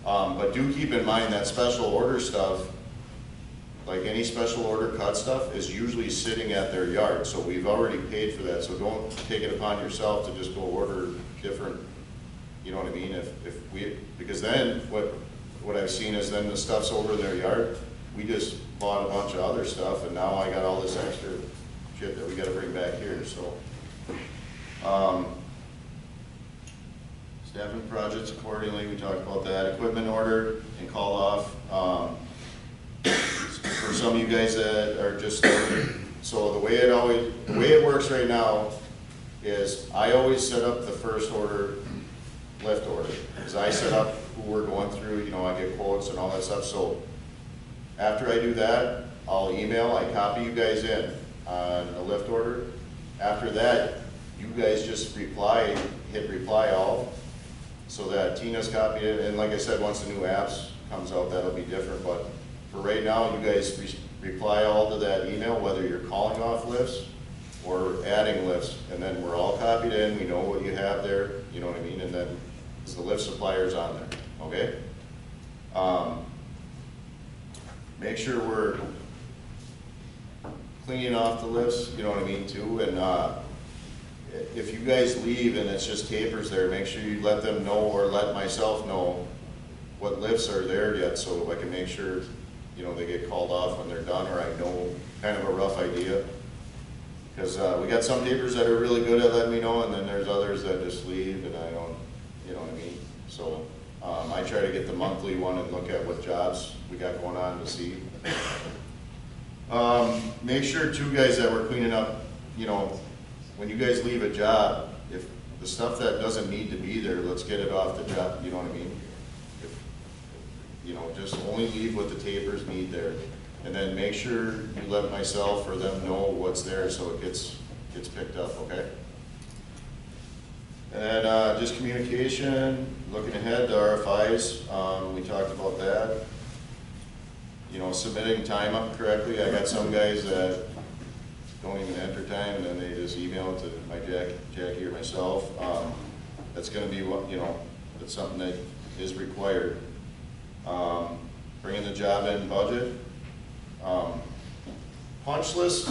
but do keep in mind that special order stuff, like any special order cut stuff, is usually sitting at their yard. So we've already paid for that. So don't take it upon yourself to just go order different. You know what I mean? Because then what I've seen is then the stuff's over their yard. We just bought a bunch of other stuff, and now I got all this extra shit that we got to bring back here. So, staffing projects accordingly. We talked about that. Equipment order and call off. For some of you guys that are just starting, so the way it works right now is I always set up the first order, lift order, because I set up who we're going through. You know, I get quotes and all that stuff. So after I do that, I'll email, I copy you guys in on the lift order. After that, you guys just hit reply all, so that Tina's copied it. And like I said, once the new apps comes out, that'll be different. But for right now, you guys reply all to that email, whether you're calling off lifts or adding lifts, and then we're all copied in. We know what you have there, you know what I mean? And then the lift supplier's on there, okay? Make sure we're cleaning off the lifts, you know what I mean, too, and, if you guys leave and it's just tapers there, make sure you let them know or let myself know what lifts are there yet, so I can make sure, you know, they get called off when they're done, or I know kind of a rough idea. Because we got some tapers that are really good at letting me know, and then there's others that just leave and I don't, you know what I mean? So I try to get the monthly one and look at what jobs we got going on to see. Make sure too, guys, that we're cleaning up, you know, when you guys leave a job, if the stuff that doesn't need to be there, let's get it off the job, you know what I mean? If, you know, just only leave what the tapers need there. And then make sure you let myself or them know what's there so it gets picked up, okay? And then just communication, looking ahead to RFIs, we talked about that. You know, submitting time up correctly. I got some guys that don't even enter time and then they just email it to my Jackie or myself. That's gonna be what, you know, that's something that is required. Bringing the job in budget. Punch list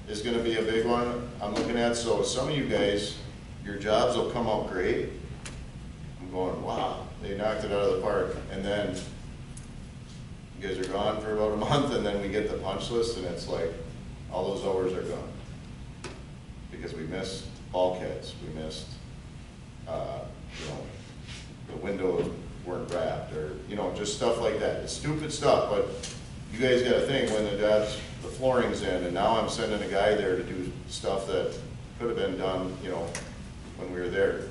is gonna be a big one I'm looking at. So some of you guys, your jobs will come out great. I'm going, wow, they knocked it out of the park. And then you guys are gone for about a month and then we get the punch list and it's like, all those hours are gone. Because we missed bulkheads, we missed, you know, the windows weren't wrapped, or, you know, just stuff like that. It's stupid stuff, but you guys gotta think when the flooring's in, and now I'm sending a guy there to do stuff that could have been done, you know, when we were there.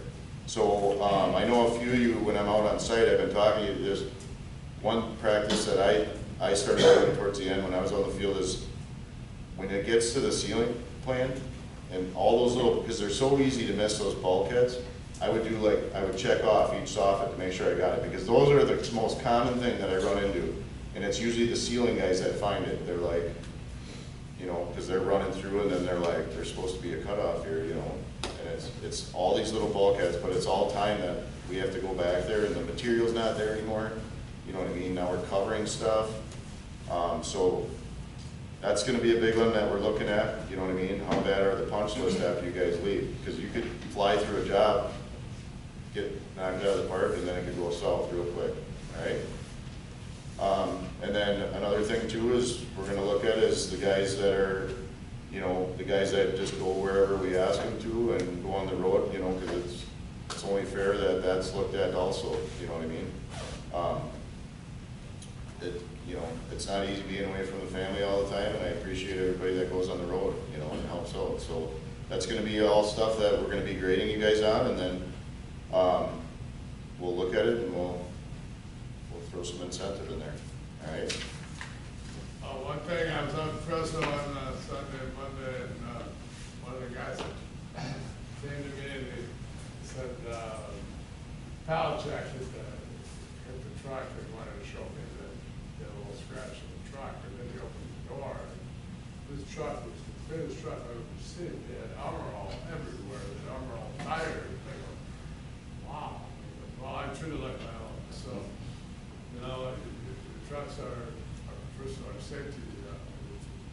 So, I know a few of you, when I'm out on site, I've been talking to you, there's one practice that I started doing towards the end when I was on the field is, when it gets to the ceiling plan, and all those little, because they're so easy to miss those bulkheads, I would do like, I would check off each soffit to make sure I got it, because those are the most common thing that I run into. And it's usually the ceiling guys that find it. They're like, you know, because they're running through and then they're like, there's supposed to be a cutoff here, you know. And it's all these little bulkheads, but it's all time that we have to go back there and the material's not there anymore. You know what I mean? Now we're covering stuff. So that's gonna be a big one that we're looking at, you know what I mean? How bad are the punch lists after you guys leave? Because you could fly through a job, get knocked out of the park, and then it could go south real quick, all right? And then another thing too is we're gonna look at is the guys that are, you know, the guys that just go wherever we ask them to and go on the road, you know, because it's only fair that that's looked at also, you know what I mean? You know, it's not easy being away from the family all the time, and I appreciate everybody that goes on the road, you know, and helps out. So that's gonna be all stuff that we're gonna be grading you guys on, and then we'll look at it and we'll throw some incentive in there, all right? One thing I was on Fresno on Sunday and Monday, and one of the guys came to me and he said, pallet jack hit the truck and wanted to show me that he had a little scratch in the truck, and then he opened the door, and this truck was the biggest truck I've ever seen. They had armor all everywhere, they had armor all tires. I go, wow. Well, I treat it like my own. So, you know, the trucks are first of all, safety,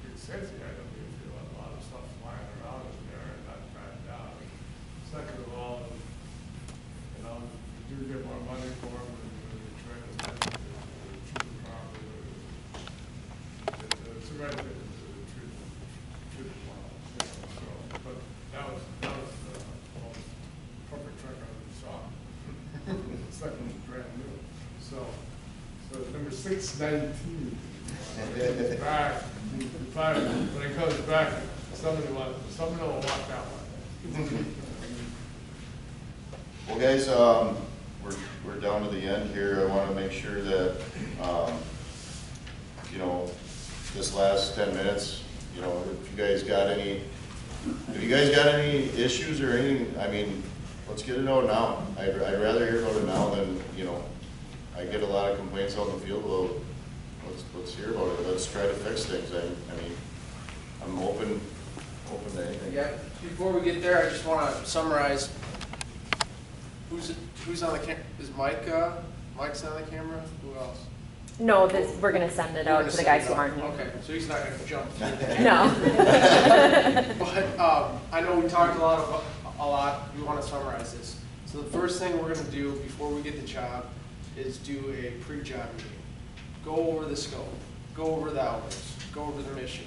big safety item. You feel a lot of stuff flying around in there and not cracked down. Second of all, you know, you do get more money for them when you train them to treat them properly. It's the right thing to treat them well. You know, so, but that was the most perfect truck I ever saw. It's like it was brand new. So number 619. Back, when it comes back, somebody will walk that one. Well, guys, we're down to the end here. I want to make sure that, you know, this last 10 minutes, you know, if you guys got any issues or anything, I mean, let's get it out now. I'd rather hear about it now than, you know, I get a lot of complaints out in the field. Well, let's hear about it. Let's try to fix things. I mean, I'm open to anything. Yeah, before we get there, I just want to summarize. Who's on the is Mike's on the camera? Who else? No, we're gonna send it You're out gonna to the send guys it who out. aren't here. Okay, so he's not gonna jump through that. No. But, I know we talked a lot, we wanna summarize this. So the first thing we're gonna do before we get the job is do a pre-job meeting. Go over the scope, go over the hours, go over the mission.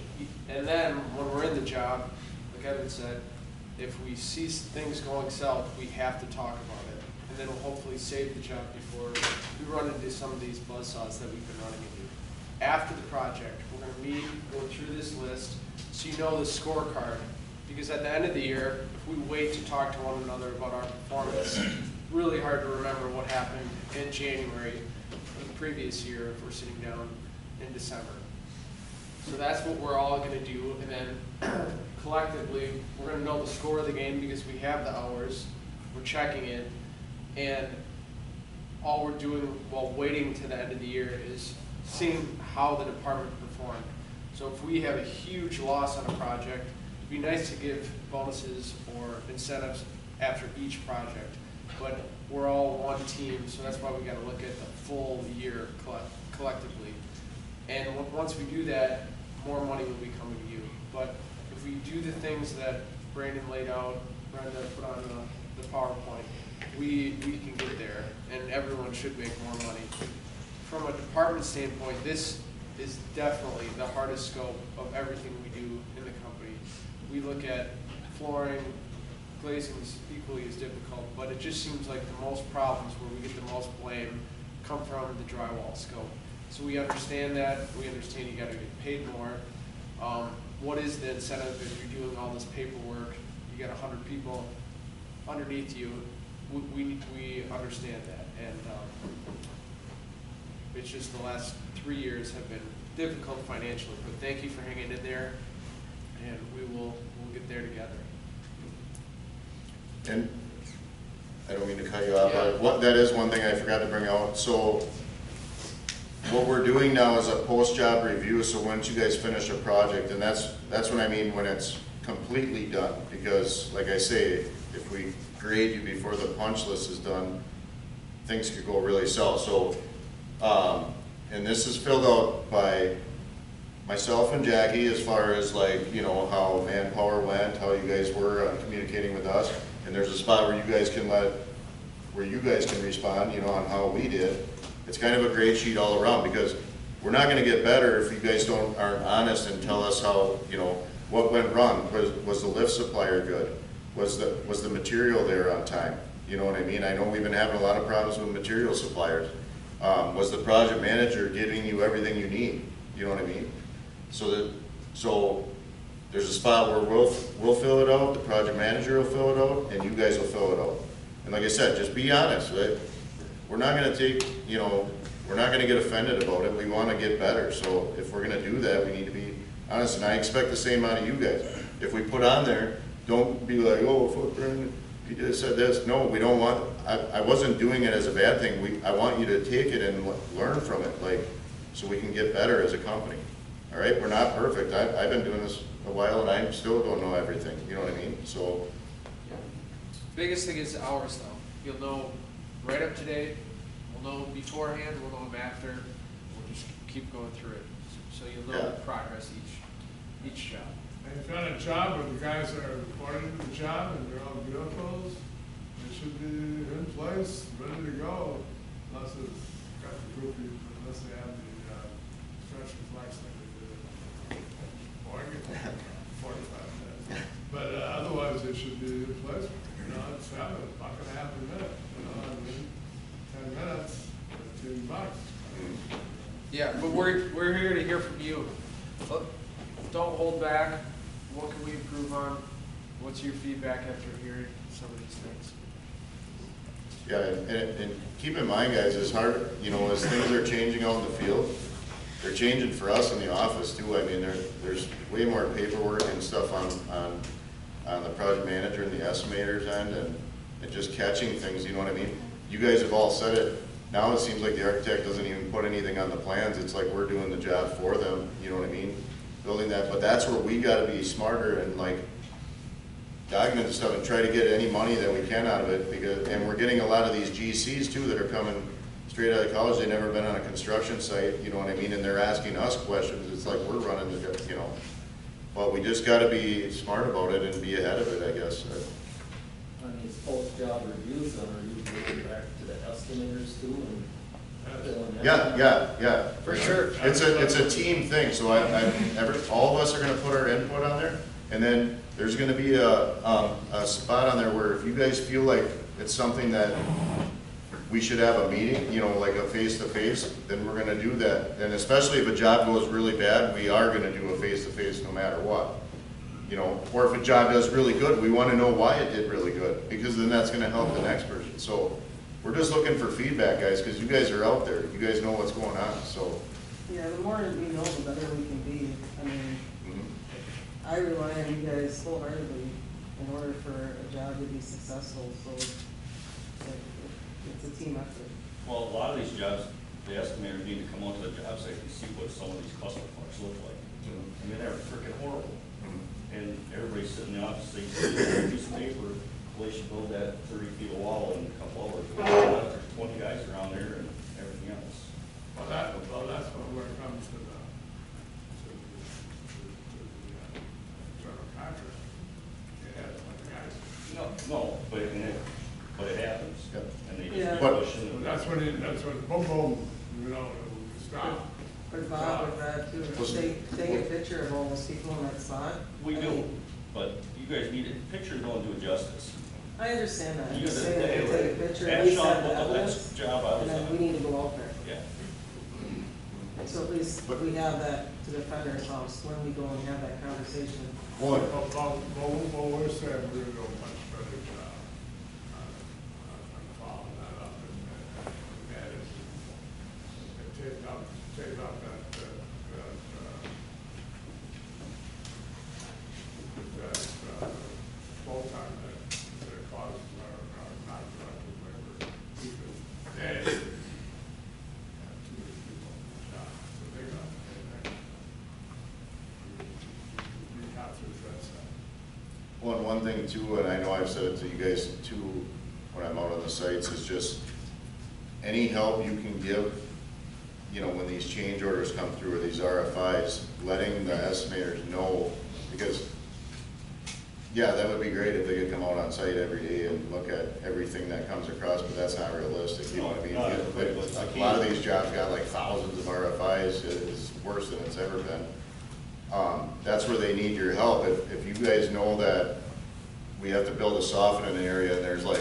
And then, when we're in the job, like Evan said, if we see things going south, we have to talk about it. And then we'll hopefully save the job before we run into some of these buzzsaws that we've been running into. After the project, we're gonna meet, go through this list, so you know the scorecard. Because at the end of the year, if we wait to talk to one another about our performance, it's really hard to remember what happened in January of the previous year if we're sitting down in December. So that's what we're all gonna do, and then collectively, we're gonna know the score of the game because we have the hours, we're checking it, and all we're doing while waiting to the end of the year is seeing how the department performed. So if we have a huge loss on a project, it'd be nice to give bonuses or incentives after each project, but we're all one team, so that's why we gotta look at the full year collectively. And once we do that, more money will be coming to you. But if we do the things that Brandon laid out, Brenda put on the PowerPoint, we can get there, and everyone should make more money. From a department standpoint, this is definitely the hardest scope of everything we do in the company. We look at flooring, glazing is equally as difficult, but it just seems like the most problems where we get the most blame come from the drywall scope. So we understand that, we understand you gotta get paid more. What is the incentive if you're doing all this paperwork, you got 100 people underneath you, we understand that. And it's just the last 3 years have been difficult financially, but thank you for hanging in there, and we'll get there together. And I don't mean to cut you off, but that is one thing I forgot to bring out. So what we're doing now is a post-job review, so once you guys finish a project, and that's what I mean when it's completely done, because like I say, if we grade you before the punch list is done, things could go really south. So, and this is filled out by myself and Jackie as far as like, you know, how manpower went, how you guys were communicating with us, and there's a spot where you guys can respond, you know, on how we did. It's kind of a grade sheet all around, because we're not gonna get better if you guys aren't honest and tell us how, you know, what went wrong. Was the lift supplier good? Was the material there on time? You know what I mean? I know we've been having a lot of problems with material suppliers. Was the project manager giving you everything you need? You know what I mean? So there's a spot where we'll fill it out, the project manager will fill it out, and you guys will fill it out. And like I said, just be honest, right? We're not gonna we're not gonna get offended about it. We wanna get better. So if we're gonna do that, we need to be honest, and I expect the same out of you guys. If we put on there, don't be like, oh, footprint, he just said this. No, we don't want, I wasn't doing it as a bad thing. I want you to take it and learn from it, like, so we can get better as a company. All right, we're not perfect. I've been doing this a while and I still don't know everything, you know what I mean? So. Yeah. Biggest thing is the hours though. You'll know right up to date, we'll know beforehand, we'll know them after, we'll just keep going through it. So you'll know the progress each job. And if you're on a job where the guys are reporting to the job and they're all vehicles, they should be in place, ready to go, unless it's got the groupie, unless they have the stretch flex like they did. Or I get 45 minutes. But otherwise, they should be in place. You know, it's not gonna happen in a minute. You know, I mean, 10 minutes, $15. Yeah, but we're here to hear from you. Don't hold back. What can we improve on? What's your feedback after hearing some of these things? Yeah, and keep in mind, guys, it's hard, you know, as things are changing out in the field, they're changing for us in the office too. I mean, there's way more paperwork and stuff on the project manager and the estimator's end, and just catching things, you know what I mean? You guys have all said it. Now it seems like the architect doesn't even put anything on the plans. It's like we're doing the job for them, you know what I mean? Building that, but that's where we gotta be smarter and like, document the stuff and try to get any money that we can out of it, because, and we're getting a lot of these GCs too that are coming straight out of college. They've never been on a construction site, you know what I mean, and they're asking us questions. It's like we're running the, you know, but we just gotta be smart about it and be ahead of it, I guess. On these post-job reviews, then are you going back to the estimators too and filling that? Yeah. For sure. It's a team thing, so all of us are gonna put our input on there, and then there's gonna be a spot on there where if you guys feel like it's something that we should have a meeting, you know, like a face-to-face, then we're gonna do that. And especially if a job goes really bad, we are gonna do a face-to-face no matter what. You know, or if a job does really good, we wanna know why it did really good, because then that's gonna help the next person. So we're just looking for feedback, guys, because you guys are out there. You guys know what's going on, so. Yeah, the more we know, the better we can be. I mean, I rely on you guys wholeheartedly in order for a job to be successful, so it's a team effort. Well, a lot of these jobs, the estimators need to come onto the job site and see what some of these cluster parks look like. I mean, they're freaking horrible. And everybody's sitting in the office, they see a piece of paper, well, they should build that 30 feet of wall in a couple hours. There's 20 guys around there and everything else. Well, that's when it comes to the general contract. It has 20 guys. No, but it happens. Yep. And they Yeah. just But- push it. That's when boom, boom, you know, we stop. But Bob, with that too, take a picture of all those people in that spot. We I do, mean, but you guys need it, pictures don't do it justice. I understand that. You Just gotta- saying that anyway, take a picture, at ask least Sean have the what the evidence, last job I and was then on. we need to go out there. Yeah. So at least we have that to defend ourselves when we go and have that conversation. Well, We're saying we're gonna do a much better job on following that up and take up that full-time that causes our non-productive labor. Because they have too many people on the job, so they have to address that. Well, and one thing too, and I know I've said it to you guys too, when I'm out on the sites, is just any help you can give, you know, when these change orders come through or these RFIs, letting the estimators know, because, yeah, that would be great if they could come out on site every day and look at everything that comes across, but that's not realistic, you know what I mean? No, A lot of these jobs got like thousands of RFIs, it's worse than it's ever been. That's where they need your help. If you guys know that we have to build a softening area and there's like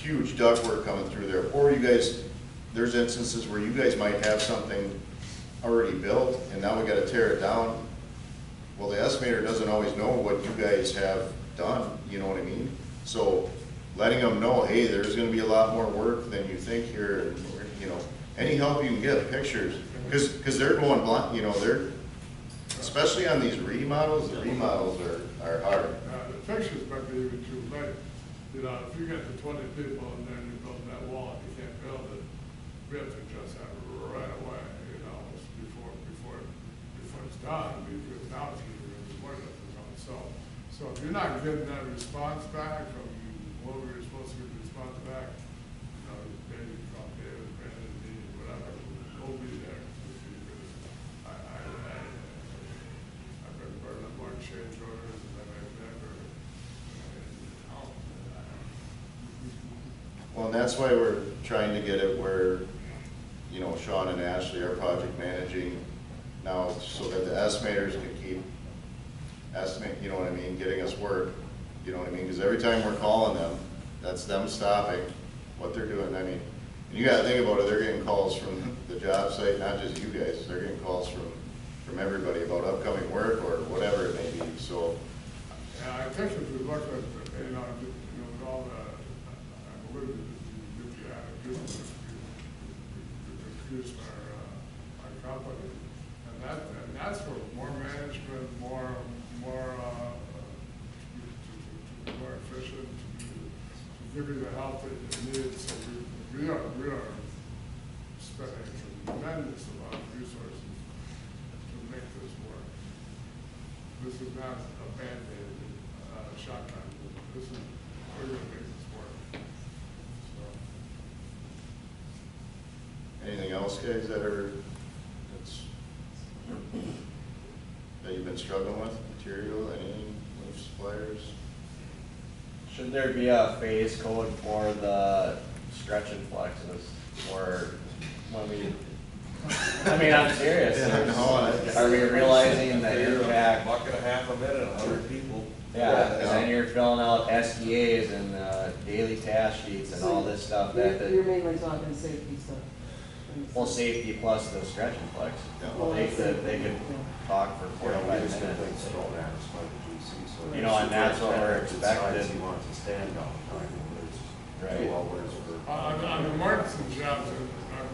huge ductwork coming through there, or you guys, there's instances where you guys might have something already built and now we gotta tear it down. Well, the estimator doesn't always know what you guys have done, you know what I mean? So letting them know, hey, there's gonna be a lot more work than you think here, you know, any help you can get, pictures, because they're going blind, you know, they're, especially on these remodels, the remodels are hard. The pictures might be even too late. You know, if you get to 20 people and then you build that wall, and you can't build it, we have to adjust that right away, you know, before it's done, because now it's going to be more difficult. So if you're not getting that response back from what we were supposed to get the response back, you know, maybe from David, Brandon, me, whatever, we'll be there. I've been burning more change orders than I've ever. Well, and that's why we're trying to get it where, you know, Sean and Ashley are project managing now so that the estimators can keep you know what I mean, getting us work, you know what I mean? Because every time we're calling them, that's them stopping what they're doing. I mean, and you gotta think about it, they're getting calls from the job site, not just you guys, they're getting calls from everybody about upcoming work or whatever it may be, so. Yeah, I think if we look at, with all the, I believe you accuse our company, and that's for more management, more efficient, to give you the help that you need. So we are spending a tremendous amount of resources to make this work. This is not a Band-Aid shotgun. This is where the basis work. Anything else, guys, that you've been struggling with, material, anything, with suppliers? Should there be a phase code for the stretch and flexes, or when we, I mean, I'm serious, are we realizing the impact? Bucket a half a minute, 100 people. Yeah, and then you're filling out SDAs and daily task sheets and all this stuff You're mainly talking safety stuff. well, safety plus the stretch and flex. Well, They could talk for 45 minutes. You know, and that's what we're expected. He wants to stand down. Right. 2 hours for. On the Martinson jobs, I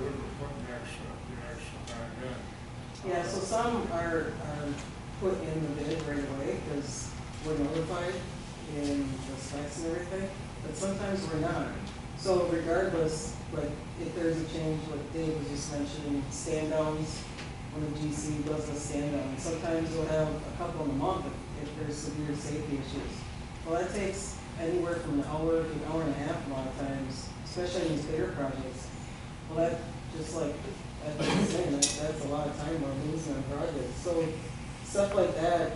would have put the extra time in. Yeah, so some are put in the bid right away, because we're notified in the specs and everything, but sometimes we're not. So regardless, like, if there's a change, like Dave was just mentioning, stand downs, when the GC does the stand down, sometimes we'll have a couple in a month if there's severe safety issues. Well, that takes anywhere from an hour to an hour and a half a lot of times, especially in these bigger projects. Well, that, just like I've been saying, that's a lot of time we're losing on projects. So stuff like that,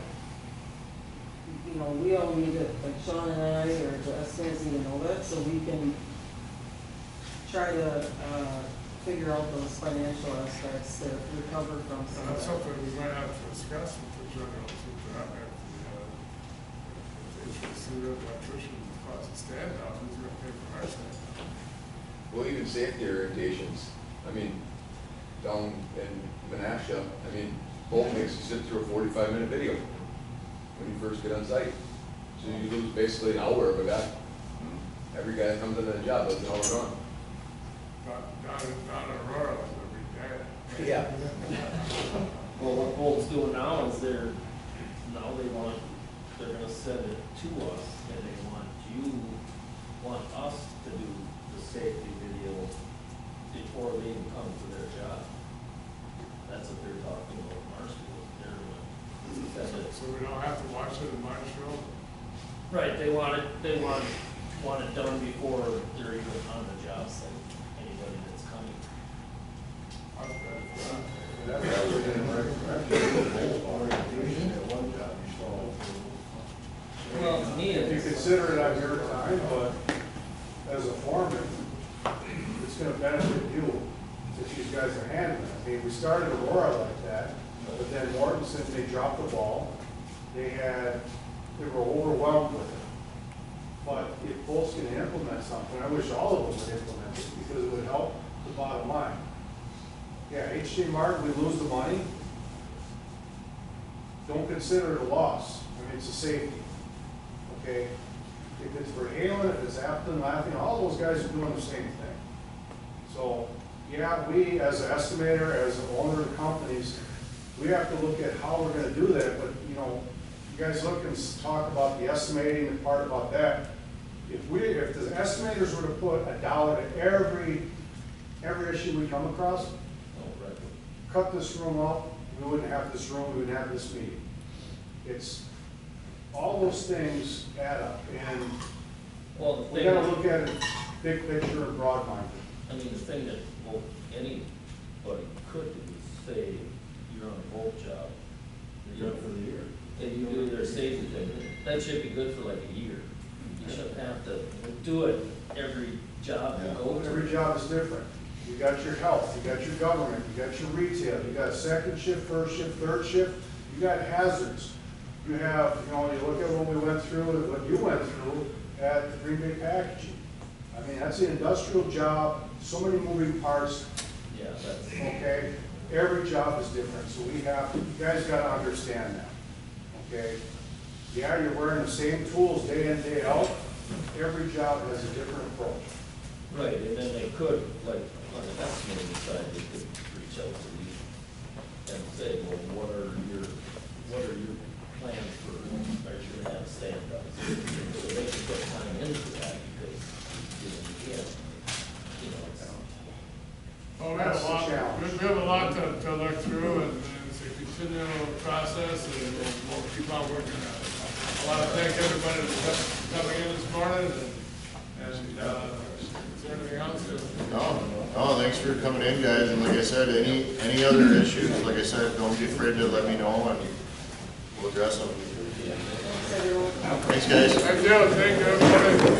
you know, we all need it, like Sean and I, or the estimates need to know that, so we can try to figure out those financial aspects to recover from some of That's that. something we might have to discuss with the generals, with that, if they see that the electrician costs a stand down, who's gonna pay for our stand down? Well, even safety orientations, I mean, down in Menasha, I mean, Bolt makes you sit through a 45-minute video when you first get on site. So you lose basically an hour of a guy. Every guy that comes into the job does an hour run. Down in Aurora, every day. Yeah. Well, what Bolt's doing now is they're gonna send it to us, and they want us to do the safety video before they even come to their job. That's what they're talking about in our school. So we don't have to watch it in Marshall? Right, they want it done before they're even on the job site, anybody that's coming. Well, to me, If you consider it on your time, but as a foreman, it's gonna benefit you if these guys are handling it. I mean, we started Aurora like that, but then Mortensen, they dropped the ball. They were overwhelmed with it. But if Bolt's gonna implement something, I wish all of them would implement it because it would help the bottom line. Yeah, H.J. Martin, we lose the money. Don't consider it a loss. I mean, it's a safety. Okay? If it's for Halen, if it's Afton, Laughing, all those guys are doing the same thing. So, yeah, we as an estimator, as an owner of companies, we have to look at how we're gonna do that, but you know, you guys look and talk about the estimating and part about that. If the estimators were to put $1 to every issue we come across, cut this room up, we wouldn't have this room, we wouldn't have this meeting. It's, all those things add up, and well, we gotta look at it big picture and broad minded. I mean, the thing that, well, anybody could do is say, you're on a Bolt job. You're for the year. And you do their safety thing, that should be good for like a year. You shouldn't have to do it every job you go to. Every job is different. You got your health, you got your government, you got your retail, you got second shift, first shift, third shift, you got hazards. You have, you know, you look at what we went through, what you went through at Green Bay Packaging. I mean, that's an industrial job, so many moving parts. Yeah, that's. Okay, every job is different, so you guys gotta understand that, okay? Yeah, you're wearing the same tools day in, day out, every job has a different approach. Right, and then they could, like, on the estimating side, they could reach out to you and say, well, what are your plans for, are you gonna have stand-ups? So they can put time into that, because, you know, it's. Well, we have a lot to look through, and it's a continual process, and we'll keep on working at it. want to thank everybody for coming in this morning, and is there anything else? No, thanks for coming in, guys, and like I said, any other issues, like I said, don't be afraid to let me know, and we'll address them. Thanks, guys. Thank you, everybody.